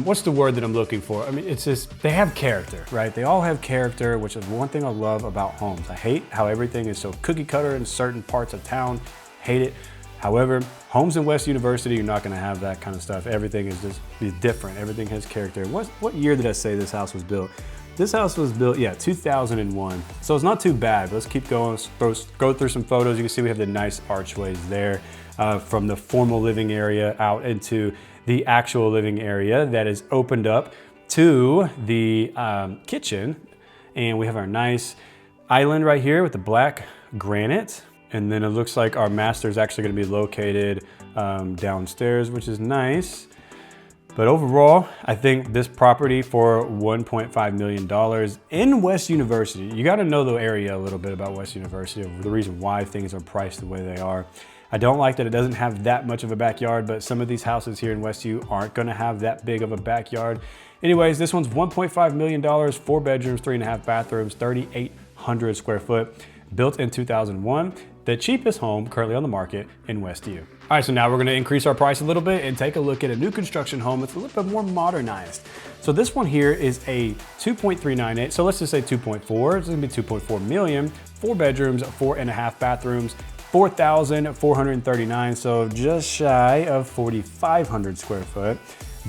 what's the word that I'm looking for? I mean, it's just, they have character, right? They all have character, which is one thing I love about homes. I hate how everything is so cookie cutter in certain parts of town. Hate it. However, homes in West University, you're not gonna have that kind of stuff. Everything is just different. Everything has character. What year did I say this house was built? This house was built, yeah, 2001. So it's not too bad. Let's keep going, go through some photos. You can see we have the nice archways there from the formal living area out into the actual living area that is opened up to the kitchen. And we have our nice island right here with the black granite. And then it looks like our master is actually gonna be located downstairs, which is nice. But overall, I think this property for $1.5 million in West University, you gotta know the area a little bit about West University, the reason why things are priced the way they are. I don't like that it doesn't have that much of a backyard, but some of these houses here in West U aren't gonna have that big of a backyard. Anyways, this one's $1.5 million, 4 bedrooms, 3.5 bathrooms, 3,800 square foot, built in 2001. The cheapest home currently on the market in West U. All right, so now we're gonna increase our price a little bit and take a look at a new construction home that's a little bit more modernized. So this one here is a 2.398, so let's just say 2.4, it's gonna be 2.4 million, 4 bedrooms, 4.5 bathrooms, 4,439, so just shy of 4,500 square foot,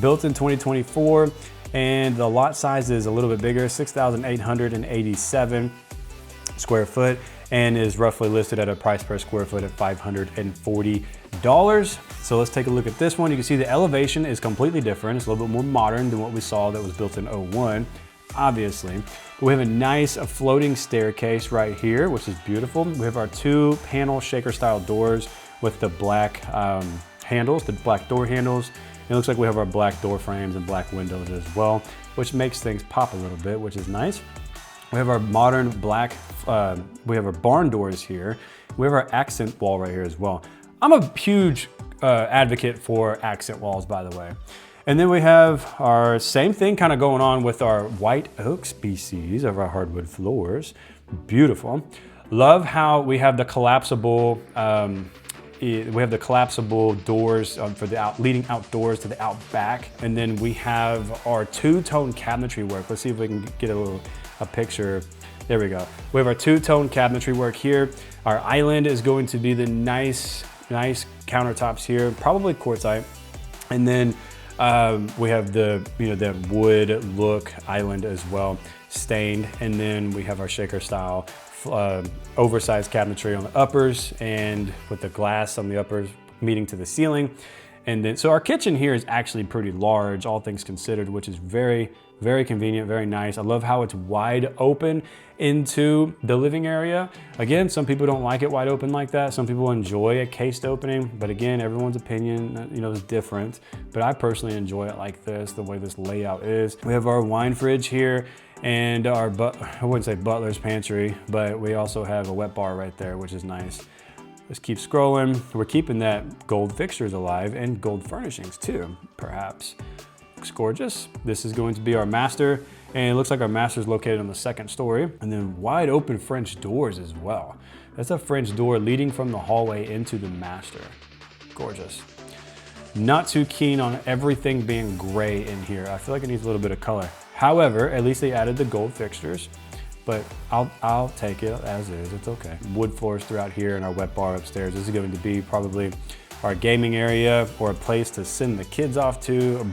built in 2024, and the lot size is a little bit bigger, 6,887 square foot. and is roughly listed at a price per square foot at $540. So let's take a look at this one. You can see the elevation is completely different. It's a little bit more modern than what we saw that was built in '01, obviously. We have a nice floating staircase right here, which is beautiful. We have our 2-panel shaker style doors with the black handles, the black door handles. It looks like we have our black door frames and black windows as well, which makes things pop a little bit, which is nice. We have our modern black, we have our barn doors here. We have our accent wall right here as well. I'm a huge advocate for accent walls, by the way. And then we have our same thing kind of going on with our white oak species of our hardwood floors. Beautiful. Love how we have the collapsible, doors for the leading outdoors to the out back. And then we have our 2-tone cabinetry work. Let's see if we can get a picture. There we go. We have our 2-tone cabinetry work here. Our island is going to be the nice countertops here, probably quartzite. And then we have the wood look island as well, stained. And then we have our shaker style oversized cabinetry on the uppers and with the glass on the uppers meeting to the ceiling. And then, so our kitchen here is actually pretty large, all things considered, which is very, very convenient, very nice. I love how it's wide open into the living area. Again, some people don't like it wide open like that. Some people enjoy a cased opening, but again, everyone's opinion, is different. But I personally enjoy it like this, the way this layout is. We have our wine fridge here and our, I wouldn't say butler's pantry, but we also have a wet bar right there, which is nice. Let's keep scrolling. We're keeping that gold fixtures alive and gold furnishings too, perhaps. Looks gorgeous. This is going to be our master, and it looks like our master is located on the 2nd story. And then wide open French doors as well. That's a French door leading from the hallway into the master. Gorgeous. Not too keen on everything being gray in here. I feel like it needs a little bit of color. However, at least they added the gold fixtures, but I'll take it as is, it's okay. Wood floors throughout here and our wet bar upstairs. This is going to be probably our gaming area or a place to send the kids off to,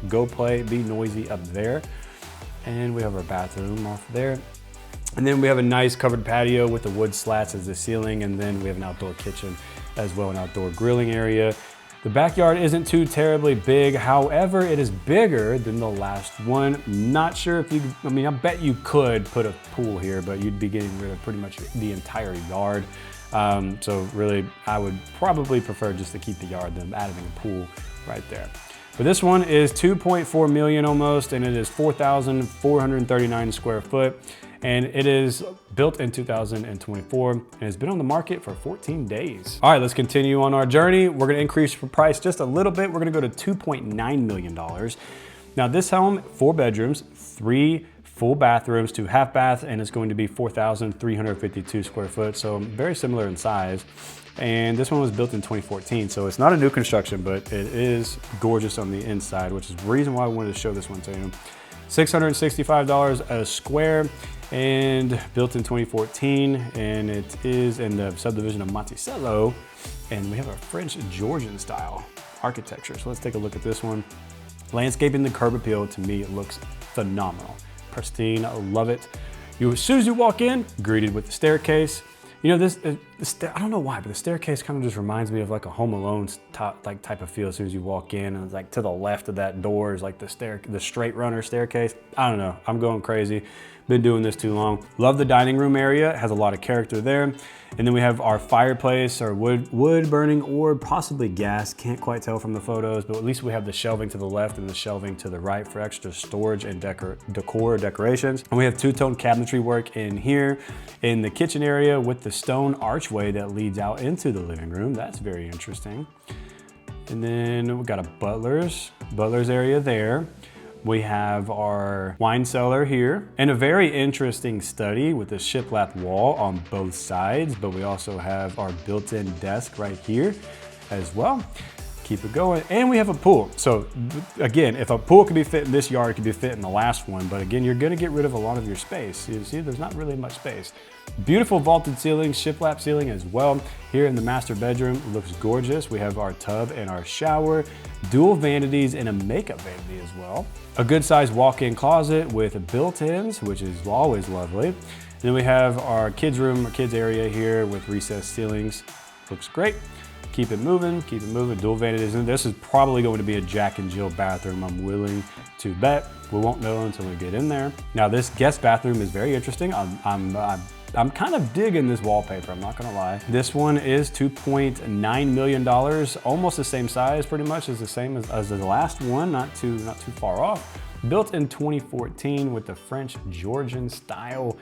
go play, be noisy up there. And we have our bathroom off there. And then we have a nice covered patio with the wood slats as the ceiling. And then we have an outdoor kitchen as well, an outdoor grilling area. The backyard isn't too terribly big. However, it is bigger than the last one. Not sure if I bet you could put a pool here, but you'd be getting rid of pretty much the entire yard. So really, I would probably prefer just to keep the yard than adding a pool right there. But this one is 2.4 million almost, and it is 4,439 square foot. And it is built in 2024 and has been on the market for 14 days. All right, let's continue on our journey. We're gonna increase the price just a little bit. We're gonna go to $2.9 million. Now this home, 4 bedrooms, 3 full bathrooms, 2 half baths, and it's going to be 4,352 square foot. So very similar in size. And this one was built in 2014. So it's not a new construction, but it is gorgeous on the inside, which is the reason why I wanted to show this one to you. $665 a square and built in 2014. And it is in the subdivision of Monticello. And we have a French Georgian style architecture. So let's take a look at this one. Landscaping, the curb appeal, to me, it looks phenomenal. Pristine, I love it. As soon as you walk in, greeted with the staircase. I don't know why, but the staircase kind of just reminds me of like a Home Alone type of feel as soon as you walk in. And it's like to the left of that door is like the straight runner staircase. I don't know, I'm going crazy. Been doing this too long. Love the dining room area, it has a lot of character there. And then we have our fireplace, our wood burning, or possibly gas. Can't quite tell from the photos, but at least we have the shelving to the left and the shelving to the right for extra storage and decorations. And we have 2-tone cabinetry work in here in the kitchen area with the stone archway that leads out into the living room. That's very interesting. And then we got a butler's area there. We have our wine cellar here and a very interesting study with a shiplap wall on both sides, but we also have our built-in desk right here as well. Keep it going. And we have a pool. So again, if a pool could be fit in this yard, it could be fit in the last one. But again, you're gonna get rid of a lot of your space. You see, there's not really much space. Beautiful vaulted ceiling, shiplap ceiling as well. Here in the master bedroom, it looks gorgeous. We have our tub and our shower, dual vanities and a makeup vanity as well. A good sized walk-in closet with built-ins, which is always lovely. Then we have our kids room, our kids area here with recessed ceilings. Looks great. Keep it moving, dual vanities. And this is probably going to be a Jack and Jill bathroom, I'm willing to bet. We won't know until we get in there. Now this guest bathroom is very interesting. I'm kind of digging this wallpaper, I'm not gonna lie. This one is $2.9 million, almost the same size pretty much, as the same as the last one, not too far off. Built in 2014 with the French Georgian style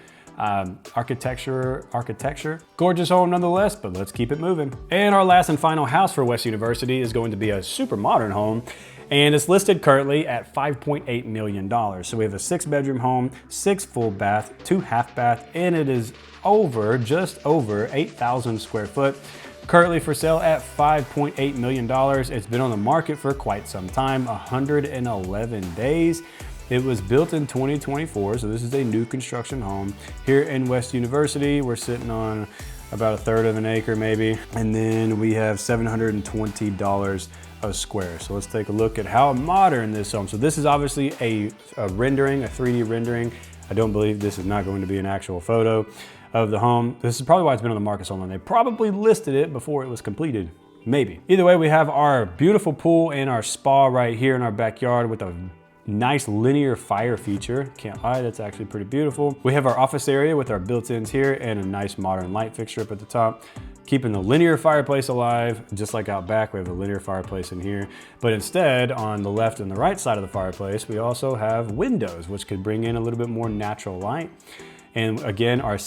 architecture. Gorgeous home nonetheless, but let's keep it moving. And our last and final house for West University is going to be a super modern home, and it's listed currently at $5.8 million. So we have a 6-bedroom home, 6 full bath, 2 half bath, and it is just over 8,000 square foot. Currently for sale at $5.8 million. It's been on the market for quite some time, 111 days. It was built in 2024, so this is a new construction home. Here in West University, we're sitting on about 1/3 of an acre maybe. And then we have $720 a square. So let's take a look at how modern this home. So this is obviously a rendering, a 3D rendering. I don't believe this is not going to be an actual photo of the home. This is probably why it's been on the market so long. They probably listed it before it was completed, maybe. Either way, we have our beautiful pool and our spa right here in our backyard with a nice linear fire feature. Can't lie, that's actually pretty beautiful. We have our office area with our built-ins here and a nice modern light fixture up at the top, keeping the linear fireplace alive. Just like out back, we have a linear fireplace in here. But instead, on the left and the right side of the fireplace, we also have windows, which could bring in a little bit more natural light. And again, our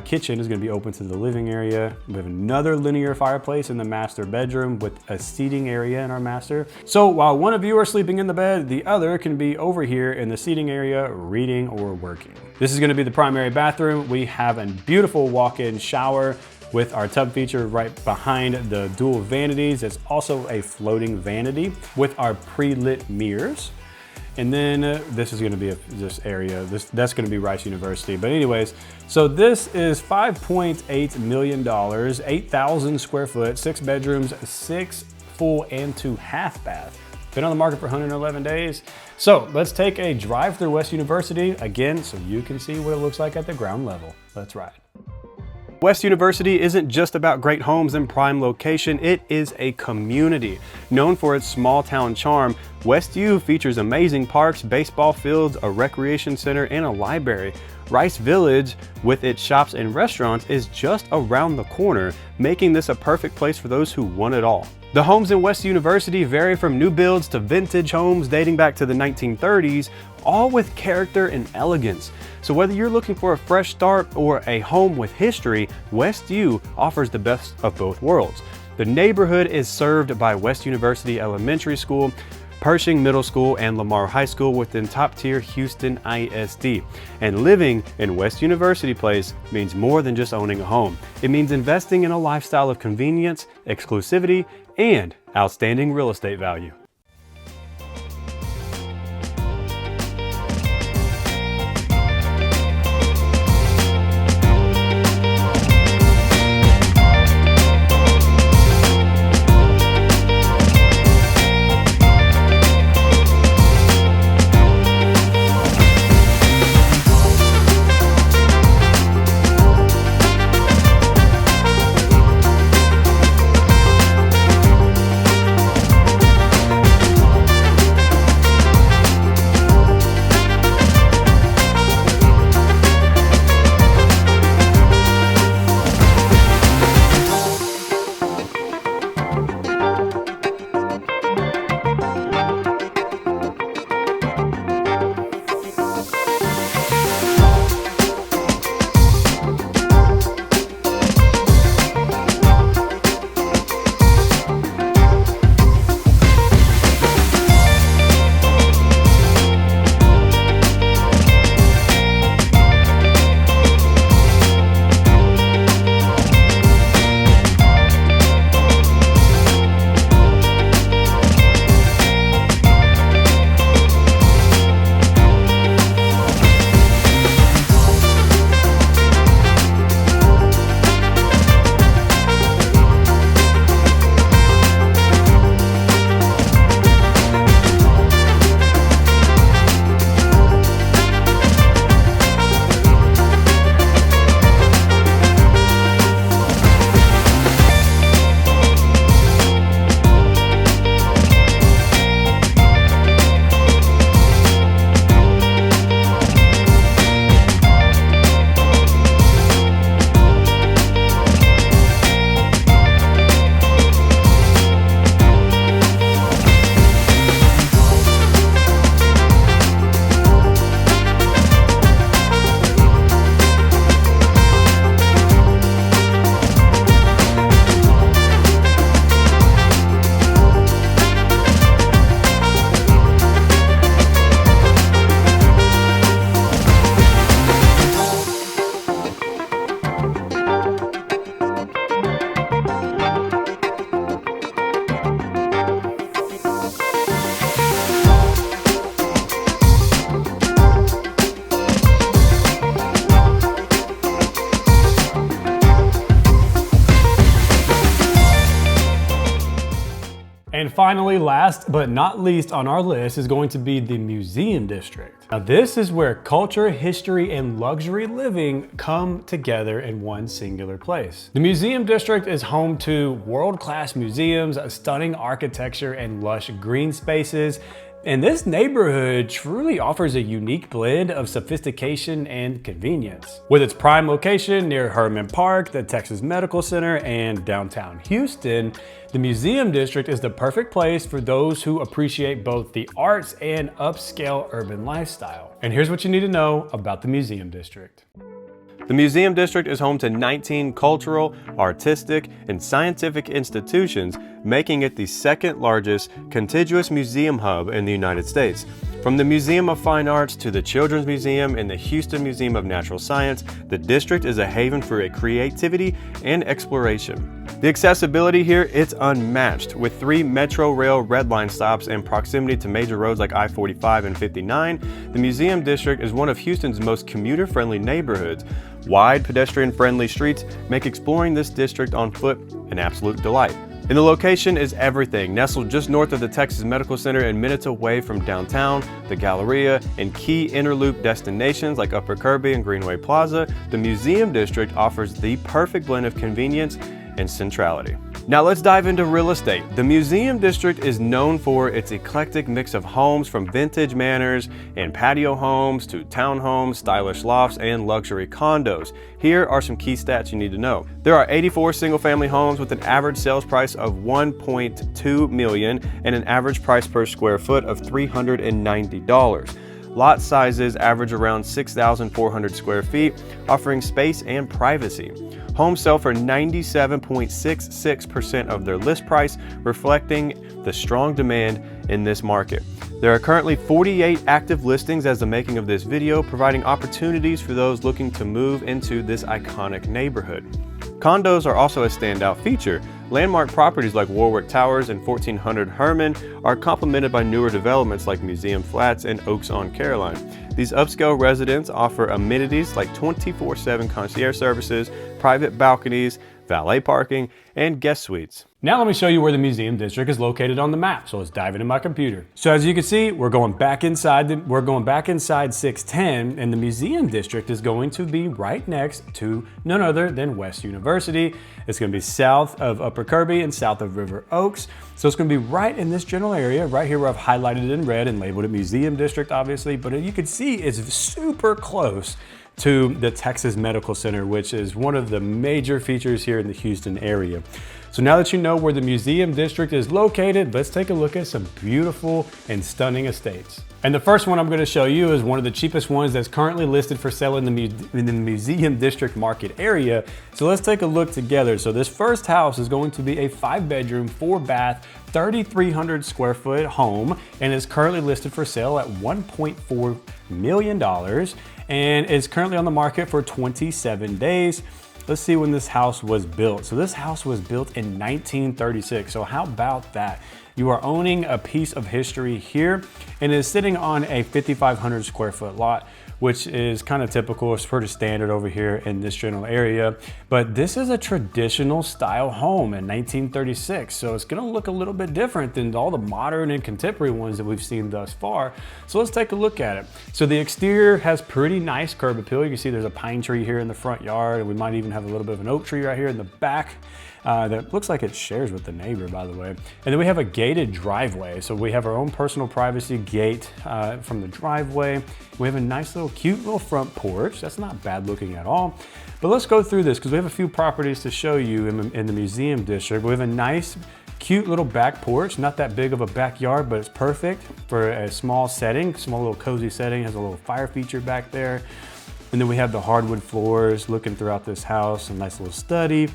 kitchen is going to be open to the living area. We have another linear fireplace in the master bedroom with a seating area in our master. So while one of you are sleeping in the bed, the other can be over here in the seating area reading or working. This is going to be the primary bathroom. We have a beautiful walk-in shower with our tub feature right behind the dual vanities. It's also a floating vanity with our pre-lit mirrors. And then this is gonna be this area, that's gonna be Rice University. But anyways, so this is $5.8 million, 8,000 square foot, 6 bedrooms, 6 full and 2 half bath. Been on the market for 111 days. So let's take a drive through West University again so you can see what it looks like at the ground level. Let's ride. West University isn't just about great homes and prime location, it is a community. Known for its small town charm, West U features amazing parks, baseball fields, a recreation center, and a library. Rice Village, with its shops and restaurants, is just around the corner, making this a perfect place for those who want it all. The homes in West University vary from new builds to vintage homes dating back to the 1930s, all with character and elegance. So whether you're looking for a fresh start or a home with history, West U offers the best of both worlds. The neighborhood is served by West University Elementary School, Pershing Middle School, and Lamar High School within top-tier Houston ISD. And living in West University Place means more than just owning a home. It means investing in a lifestyle of convenience, exclusivity, and outstanding real estate value. And finally, last but not least on our list is going to be the Museum District. Now this is where culture, history, and luxury living come together in one singular place. The Museum District is home to world-class museums, stunning architecture, and lush green spaces. And this neighborhood truly offers a unique blend of sophistication and convenience. With its prime location near Herman Park, the Texas Medical Center, and downtown Houston, the Museum District is the perfect place for those who appreciate both the arts and upscale urban lifestyle. And here's what you need to know about the Museum District. The Museum District is home to 19 cultural, artistic, and scientific institutions, making it the second largest contiguous museum hub in the United States. From the Museum of Fine Arts to the Children's Museum and the Houston Museum of Natural Science, the district is a haven for creativity and exploration. The accessibility here, it's unmatched. With 3 Metro Rail Red Line stops and proximity to major roads like I-45 and 59, the Museum District is one of Houston's most commuter-friendly neighborhoods. Wide, pedestrian-friendly streets make exploring this district on foot an absolute delight. And the location is everything. Nestled just north of the Texas Medical Center and minutes away from downtown, the Galleria, and key interloop destinations like Upper Kirby and Greenway Plaza, the Museum District offers the perfect blend of convenience and centrality. Now let's dive into real estate. The Museum District is known for its eclectic mix of homes, from vintage manors and patio homes to townhomes, stylish lofts, and luxury condos. Here are some key stats you need to know. There are 84 single-family homes with an average sales price of $1.2 million and an average price per square foot of $390. Lot sizes average around 6,400 square feet, offering space and privacy. Homes sell for 97.66% of their list price, reflecting the strong demand in this market. There are currently 48 active listings as the making of this video, providing opportunities for those looking to move into this iconic neighborhood. Condos are also a standout feature. Landmark properties like Warwick Towers and 1400 Herman are complemented by newer developments like Museum Flats and Oaks on Caroline. These upscale residents offer amenities like 24/7 concierge services, private balconies, valet parking, and guest suites. Now let me show you where the Museum District is located on the map. So let's dive into my computer. So as you can see, we're going back inside 610, and the Museum District is going to be right next to none other than West University. It's going to be south of Upper Kirby and south of River Oaks. So it's going to be right in this general area, right here where I've highlighted it in red and labeled it Museum District, obviously. But you can see it's super close to the Texas Medical Center, which is one of the major features here in the Houston area. So now that you know where the Museum District is located, let's take a look at some beautiful and stunning estates. And the first one I'm going to show you is one of the cheapest ones that's currently listed for sale in the Museum District market area. So let's take a look together. So this first house is going to be a 5-bedroom, 4-bath, 3,300 square foot home, and is currently listed for sale at $1.4 million, and is currently on the market for 27 days. Let's see when this house was built. So this house was built in 1936. So how about that? You are owning a piece of history here, and is sitting on a 5,500 square foot lot, which is kind of typical. It's pretty standard over here in this general area. But this is a traditional style home in 1936. So it's gonna look a little bit different than all the modern and contemporary ones that we've seen thus far. So let's take a look at it. So the exterior has pretty nice curb appeal. You can see there's a pine tree here in the front yard, and we might even have a little bit of an oak tree right here in the back. That looks like it shares with the neighbor, by the way. And then we have a gated driveway. So we have our own personal privacy gate from the driveway. We have a nice little cute little front porch. That's not bad looking at all. But let's go through this because we have a few properties to show you in the Museum District. We have a nice cute little back porch, not that big of a backyard, but it's perfect for a small setting, small little cozy setting. Has a little fire feature back there. And then we have the hardwood floors looking throughout this house, a nice little study,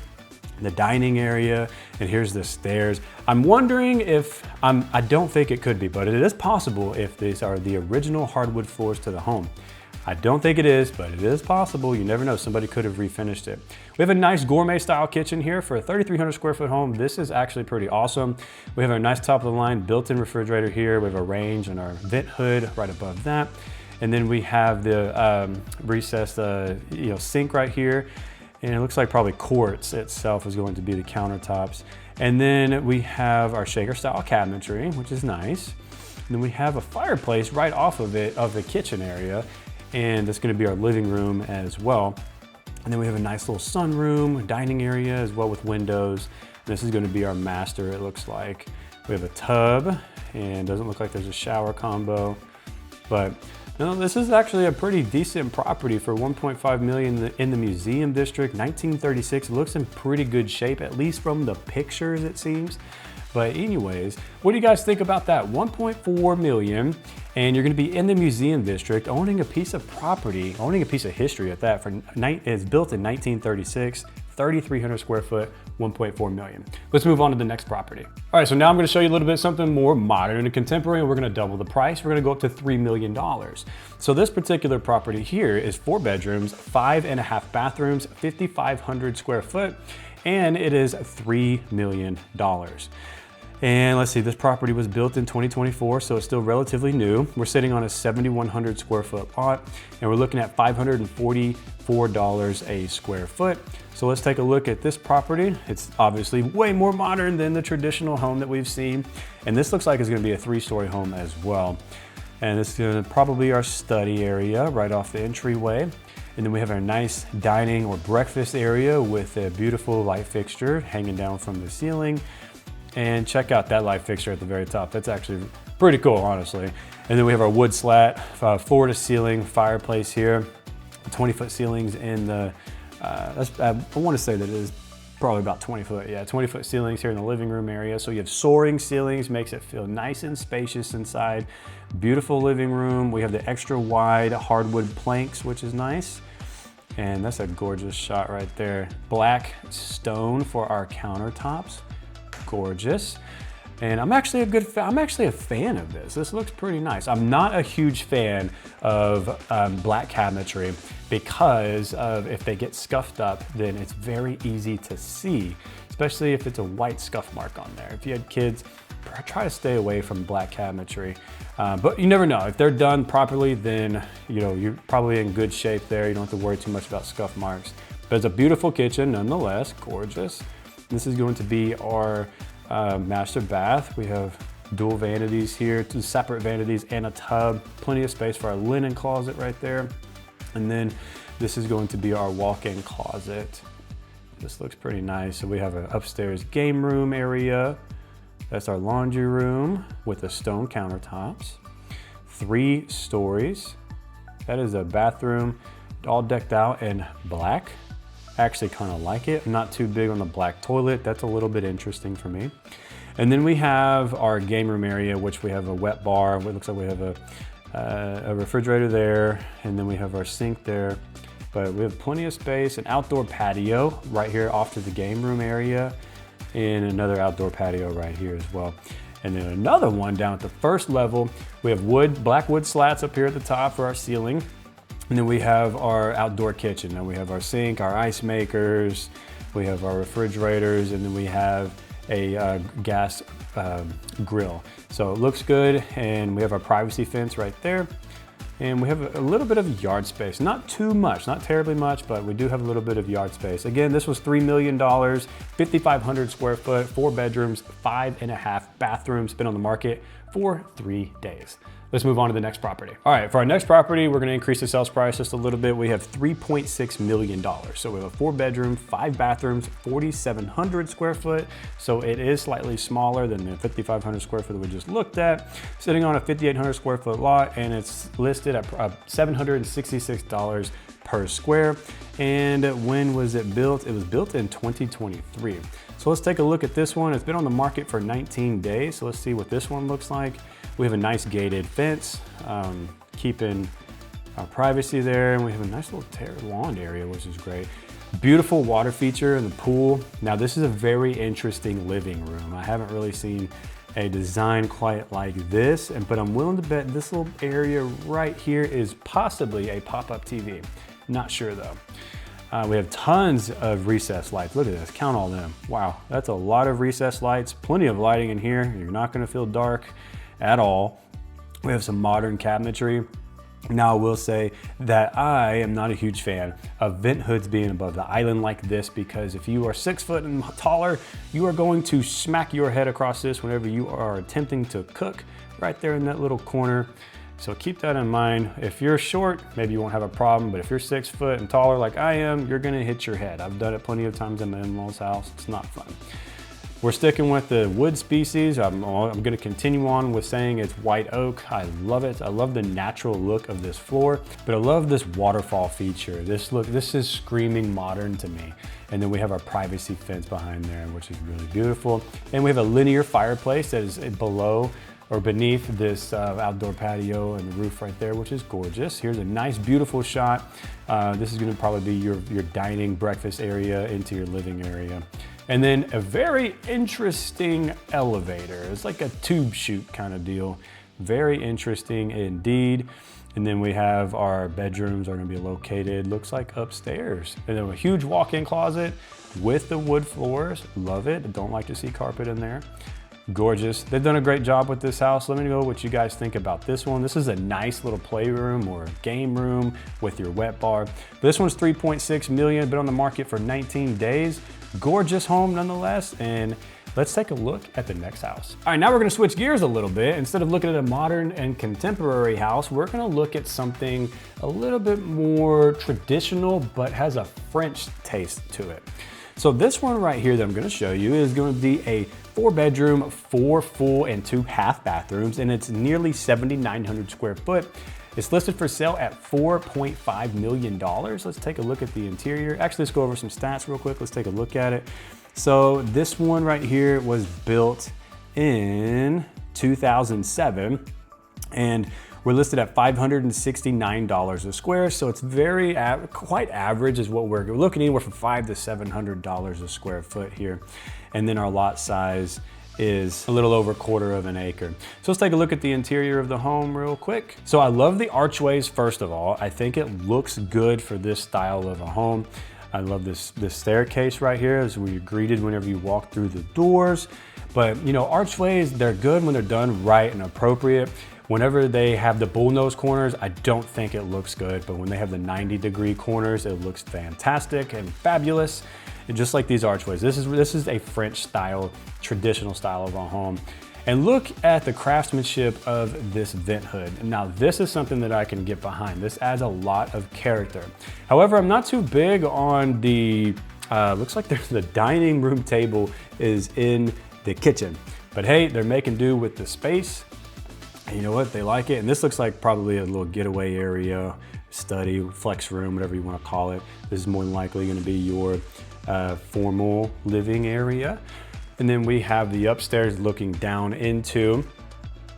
the dining area, and here's the stairs. I'm wondering if, I don't think it could be, but it is possible if these are the original hardwood floors to the home. I don't think it is, but it is possible. You never know, somebody could have refinished it. We have a nice gourmet style kitchen here for a 3,300 square foot home. This is actually pretty awesome. We have a nice top of the line built-in refrigerator here. We have a range and our vent hood right above that. And then we have the recessed sink right here. And it looks like probably quartz itself is going to be the countertops. And then we have our shaker style cabinetry, which is nice. And then we have a fireplace right off of it, of the kitchen area. And that's gonna be our living room as well. And then we have a nice little sunroom, dining area as well with windows. This is gonna be our master, it looks like. We have a tub, and doesn't look like there's a shower combo. But no, this is actually a pretty decent property for $1.5 million in the museum district, 1936. It looks in pretty good shape, at least from the pictures it seems. But anyways, what do you guys think about that? 1.4 million, and you're gonna be in the museum district, owning a piece of property, owning a piece of history at that. It's built in 1936, 3,300 square foot, 1.4 million. Let's move on to the next property. All right, so now I'm gonna show you a little bit something more modern and contemporary, and we're gonna double the price. We're gonna go up to $3 million. So this particular property here is 4 bedrooms, 5.5 bathrooms, 5,500 square foot, and it is $3 million. And let's see, this property was built in 2024, so it's still relatively new. We're sitting on a 7,100 square foot lot, and we're looking at $544 a square foot. So let's take a look at this property. It's obviously way more modern than the traditional home that we've seen. And this looks like it's gonna be a 3-story home as well. And this is gonna probably be our study area right off the entryway. And then we have our nice dining or breakfast area with a beautiful light fixture hanging down from the ceiling. And check out that light fixture at the very top. That's actually pretty cool, honestly. And then we have our wood slat, floor to ceiling fireplace here, 20-foot ceilings in the, I want to say that it is probably about 20 foot, yeah, 20-foot ceilings here in the living room area. So you have soaring ceilings, makes it feel nice and spacious inside. Beautiful living room. We have the extra wide hardwood planks, which is nice. And that's a gorgeous shot right there. Black stone for our countertops. Gorgeous. And I'm actually a fan of this. This looks pretty nice. I'm not a huge fan of black cabinetry because of if they get scuffed up, then it's very easy to see, especially if it's a white scuff mark on there. If you had kids, try to stay away from black cabinetry. But you never know. If they're done properly, then you're probably in good shape there. You don't have to worry too much about scuff marks. But it's a beautiful kitchen nonetheless, gorgeous. This is going to be our master bath. We have dual vanities here, 2 separate vanities and a tub. Plenty of space for our linen closet right there. And then this is going to be our walk-in closet. This looks pretty nice. So we have an upstairs game room area. That's our laundry room with the stone countertops. 3 stories. That is a bathroom all decked out in black. Actually kind of like it. I'm not too big on the black toilet. That's a little bit interesting for me. And then we have our game room area, which we have a wet bar. It looks like we have a refrigerator there, and then we have our sink there. But we have plenty of space, an outdoor patio right here off to the game room area, and another outdoor patio right here as well. And then another one down at the first level. We have black wood slats up here at the top for our ceiling. And then we have our outdoor kitchen. Now we have our sink, our ice makers, we have our refrigerators, and then we have a gas grill. So it looks good, and we have our privacy fence right there. And we have a little bit of yard space. Not too much, not terribly much, but we do have a little bit of yard space. Again, this was $3 million, 5,500 square foot, 4 bedrooms, 5.5 bathrooms, been on the market for 3 days. Let's move on to the next property. All right, for our next property, we're gonna increase the sales price just a little bit. We have $3.6 million. So we have a 4 bedroom, 5 bathrooms, 4,700 square foot. So it is slightly smaller than the 5,500 square foot that we just looked at. Sitting on a 5,800 square foot lot, and it's listed at $766 per square. And when was it built? It was built in 2023. So let's take a look at this one. It's been on the market for 19 days. So let's see what this one looks like. We have a nice gated fence, keeping our privacy there. And we have a nice little lawn area, which is great. Beautiful water feature in the pool. Now this is a very interesting living room. I haven't really seen a design quite like this, but I'm willing to bet this little area right here is possibly a pop-up TV. Not sure though. We have tons of recessed lights. Look at this, count all them. Wow, that's a lot of recessed lights, plenty of lighting in here. You're not gonna feel dark at all. We have some modern cabinetry. Now, I will say that I am not a huge fan of vent hoods being above the island like this, because if you are 6 foot and taller, you are going to smack your head across this whenever you are attempting to cook right there in that little corner. So keep that in mind. If you're short, maybe you won't have a problem, but if you're 6 foot and taller like I am, you're gonna hit your head. I've done it plenty of times in my in-laws' house. It's not fun. We're sticking with the wood species. I'm gonna continue on with saying it's white oak. I love it. I love the natural look of this floor, but I love this waterfall feature. This is screaming modern to me. And then we have our privacy fence behind there, which is really beautiful. And we have a linear fireplace that is below or beneath this outdoor patio and the roof right there, which is gorgeous. Here's a nice, beautiful shot. This is gonna probably be your dining breakfast area into your living area. And then a very interesting elevator. It's like a tube chute kind of deal. Very interesting indeed. And then we have our bedrooms are gonna be located, looks like upstairs. And then a huge walk-in closet with the wood floors. Love it. Don't like to see carpet in there. Gorgeous. They've done a great job with this house. Let me know what you guys think about this one. This is a nice little playroom or game room with your wet bar. But this one's 3.6 million, been on the market for 19 days. Gorgeous home nonetheless. And let's take a look at the next house. All right, now we're gonna switch gears a little bit. Instead of looking at a modern and contemporary house, we're gonna look at something a little bit more traditional, but has a French taste to it. So this one right here that I'm gonna show you is gonna be a 4-bedroom, 4 full and 2 half bathrooms, and it's nearly 7,900 square foot. It's listed for sale at $4.5 million. Let's take a look at the interior. Actually, let's go over some stats real quick. Let's take a look at it. So this one right here was built in 2007, and we're listed at $569 a square. So it's very quite average is what we're looking anywhere from $500 to $700 a square foot here. And then our lot size is a little over 1/4 of an acre. So let's take a look at the interior of the home real quick. So I love the archways, first of all. I think it looks good for this style of a home. I love this staircase right here as we're greeted whenever you walk through the doors. But you know, archways, they're good when they're done right and appropriate. Whenever they have the bullnose corners, I don't think it looks good, but when they have the 90-degree corners, it looks fantastic and fabulous. And just like these archways, this is a French style, traditional style of a home. And look at the craftsmanship of this vent hood. Now this is something that I can get behind. This adds a lot of character. However, I'm not too big on the, looks like the dining room table is in the kitchen. But hey, they're making do with the space. And you know what, they like it. And this looks like probably a little getaway area, study, flex room, whatever you want to call it. This is more than likely going to be your formal living area. And then we have the upstairs looking down into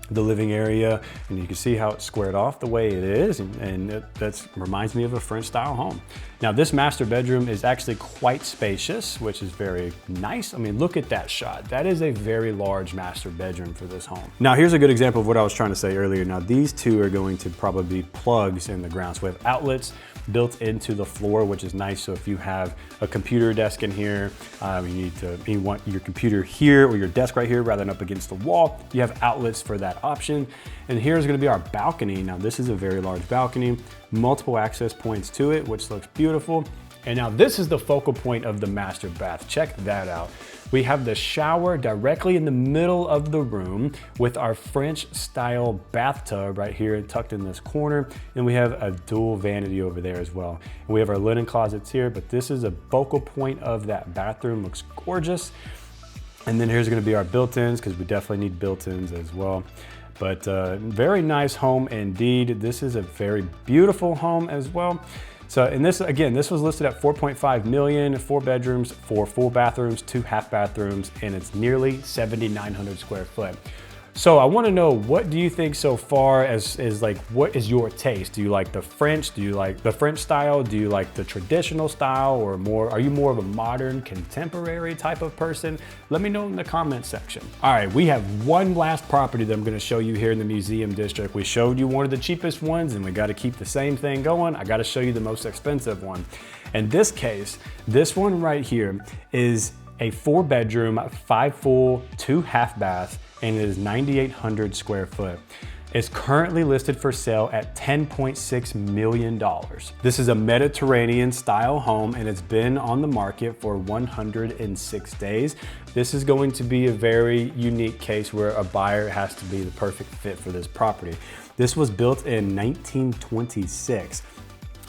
the living area, and you can see how it's squared off the way it is, and that reminds me of a French style home. Now this master bedroom is actually quite spacious, which is very nice. I mean, look at that shot. That is a very large master bedroom for this home. Now here's a good example of what I was trying to say earlier. Now these two are going to probably be plugs in the ground. So we have outlets built into the floor, which is nice. So if you have a computer desk in here, you want your computer here or your desk right here rather than up against the wall, you have outlets for that option. And here's gonna be our balcony. Now this is a very large balcony, multiple access points to it, which looks beautiful. And now this is the focal point of the master bath. Check that out. We have the shower directly in the middle of the room with our French style bathtub right here tucked in this corner. And we have a dual vanity over there as well. And we have our linen closets here, but this is a focal point of that bathroom. Looks gorgeous. And then here's gonna be our built-ins, because we definitely need built-ins as well. But very nice home indeed. This is a very beautiful home as well. So, and this, again, this was listed at 4.5 million, 4 bedrooms, 4 full bathrooms, 2 half bathrooms, and it's nearly 7,900 square foot. So I want to know, what do you think so far as like, what is your taste? Do you like the French? Do you like the French style? Do you like the traditional style, or more, are you more of a modern contemporary type of person? Let me know in the comment section. All right, we have one last property that I'm going to show you here in the museum district. We showed you one of the cheapest ones, and we got to keep the same thing going. I got to show you the most expensive one. In this case, this one right here is a 4-bedroom, 5 full, 2 half baths, and it is 9,800 square foot. is currently listed for sale at $10.6 million. This is a Mediterranean style home and it's been on the market for 106 days. This is going to be a very unique case where a buyer has to be the perfect fit for this property. This was built in 1926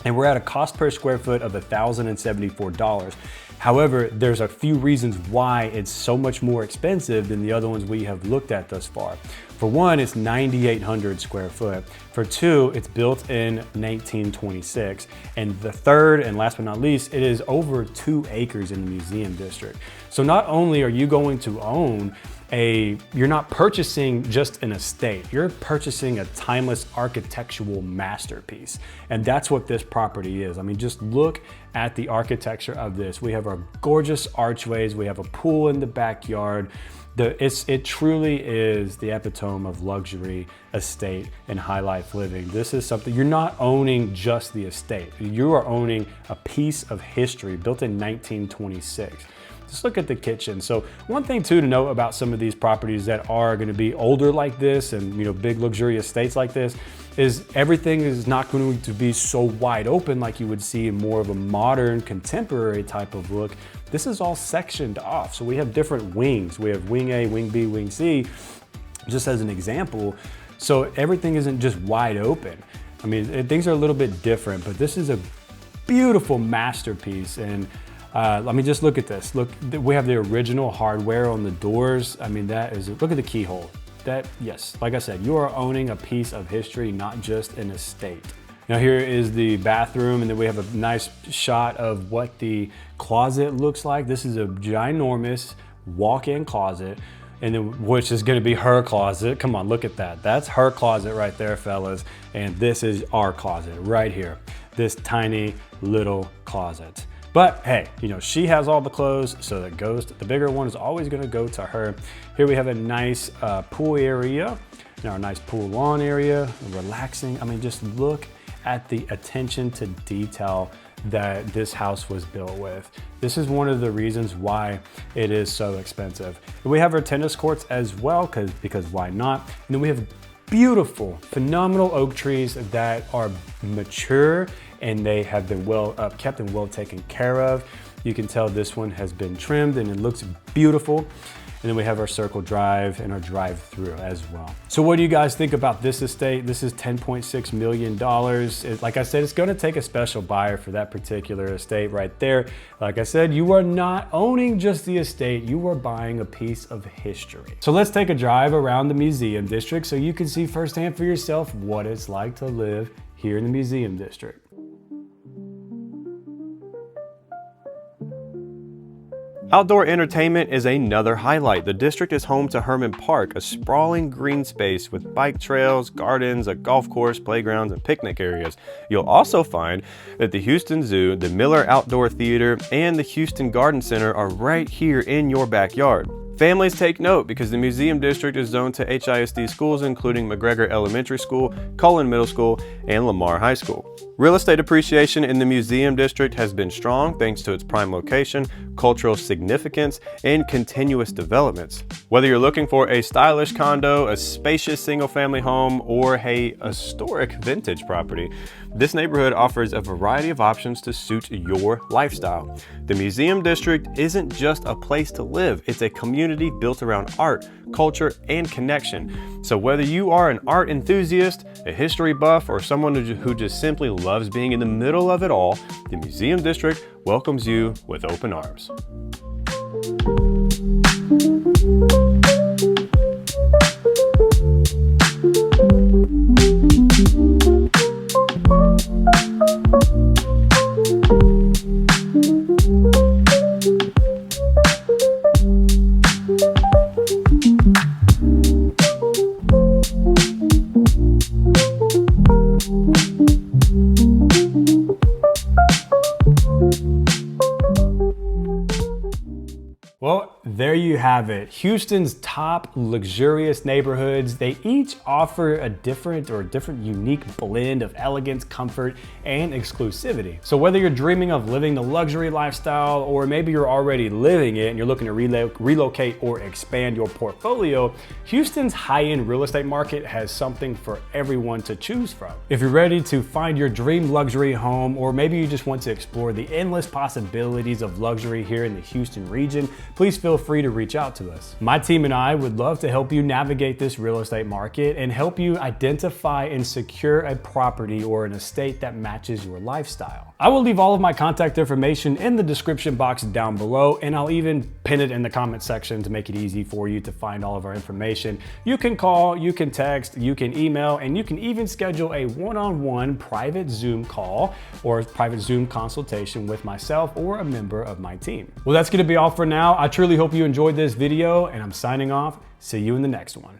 and we're at a cost per square foot of $1,074. However, there's a few reasons why it's so much more expensive than the other ones we have looked at thus far. For one, it's 9,800 square foot. For two, it's built in 1926. And the third and last but not least, it is over 2 acres in the museum district. So not only are you going to own you're not purchasing just an estate, you're purchasing a timeless architectural masterpiece. And that's what this property is. I mean, just look at the architecture of this. We have our gorgeous archways, we have a pool in the backyard. It truly is the epitome of luxury, estate, and high life living. This is something, you're not owning just the estate. You are owning a piece of history built in 1926. Just look at the kitchen. So one thing too to note about some of these properties that are going to be older like this and big luxurious estates like this is everything is not going to be so wide open like you would see in more of a modern contemporary type of look. This is all sectioned off. So we have different wings. We have wing A, wing B, wing C, just as an example. So everything isn't just wide open. I mean, things are a little bit different, but this is a beautiful masterpiece. And let me just look at this. Look, we have the original hardware on the doors. I mean, look at the keyhole. Yes, like I said, you are owning a piece of history, not just an estate. Now here is the bathroom, and then we have a nice shot of what the closet looks like. This is a ginormous walk-in closet, and then which is gonna be her closet. Come on, look at that. That's her closet right there, fellas. And this is our closet right here. This tiny little closet. But hey, she has all the clothes, so the bigger one is always gonna go to her. Here we have a nice pool area, our nice pool lawn area, relaxing. I mean, just look at the attention to detail that this house was built with. This is one of the reasons why it is so expensive. We have our tennis courts as well, because why not? And then we have beautiful, phenomenal oak trees that are mature and they have been well kept and well taken care of. You can tell this one has been trimmed and it looks beautiful. And then we have our circle drive and our drive-through as well. So what do you guys think about this estate? This is $10.6 million. Like I said, it's gonna take a special buyer for that particular estate right there. Like I said, you are not owning just the estate, you are buying a piece of history. So let's take a drive around the museum district so you can see firsthand for yourself what it's like to live here in the museum district. Outdoor entertainment is another highlight. The district is home to Herman Park, a sprawling green space with bike trails, gardens, a golf course, playgrounds, and picnic areas. You'll also find that the Houston Zoo, the Miller Outdoor Theater, and the Houston Garden Center are right here in your backyard. Families take note because the museum district is zoned to HISD schools including McGregor Elementary School, Cullen Middle School, and Lamar High School. Real estate appreciation in the museum district has been strong thanks to its prime location, cultural significance, and continuous developments. Whether you're looking for a stylish condo, a spacious single-family home, or a historic vintage property, this neighborhood offers a variety of options to suit your lifestyle. The museum district isn't just a place to live, it's a community built around art, culture, and connection. So whether you are an art enthusiast, a history buff, or someone who just simply loves being in the middle of it all, the museum district welcomes you with open arms. Well, there you have it. Houston's top luxurious neighborhoods. They each offer a different unique blend of elegance, comfort, and exclusivity. So whether you're dreaming of living the luxury lifestyle, or maybe you're already living it and you're looking to relocate or expand your portfolio, Houston's high-end real estate market has something for everyone to choose from. If you're ready to find your dream luxury home, or maybe you just want to explore the endless possibilities of luxury here in the Houston region, please feel free to reach out to us. My team and I would love to help you navigate this real estate market and help you identify and secure a property or an estate that matches your lifestyle. I will leave all of my contact information in the description box down below, and I'll even pin it in the comment section to make it easy for you to find all of our information. You can call, you can text, you can email, and you can even schedule a one-on-one private Zoom call or private Zoom consultation with myself or a member of my team. Well, that's gonna be all for now. I truly hope you enjoyed this video, and I'm signing off. See you in the next one.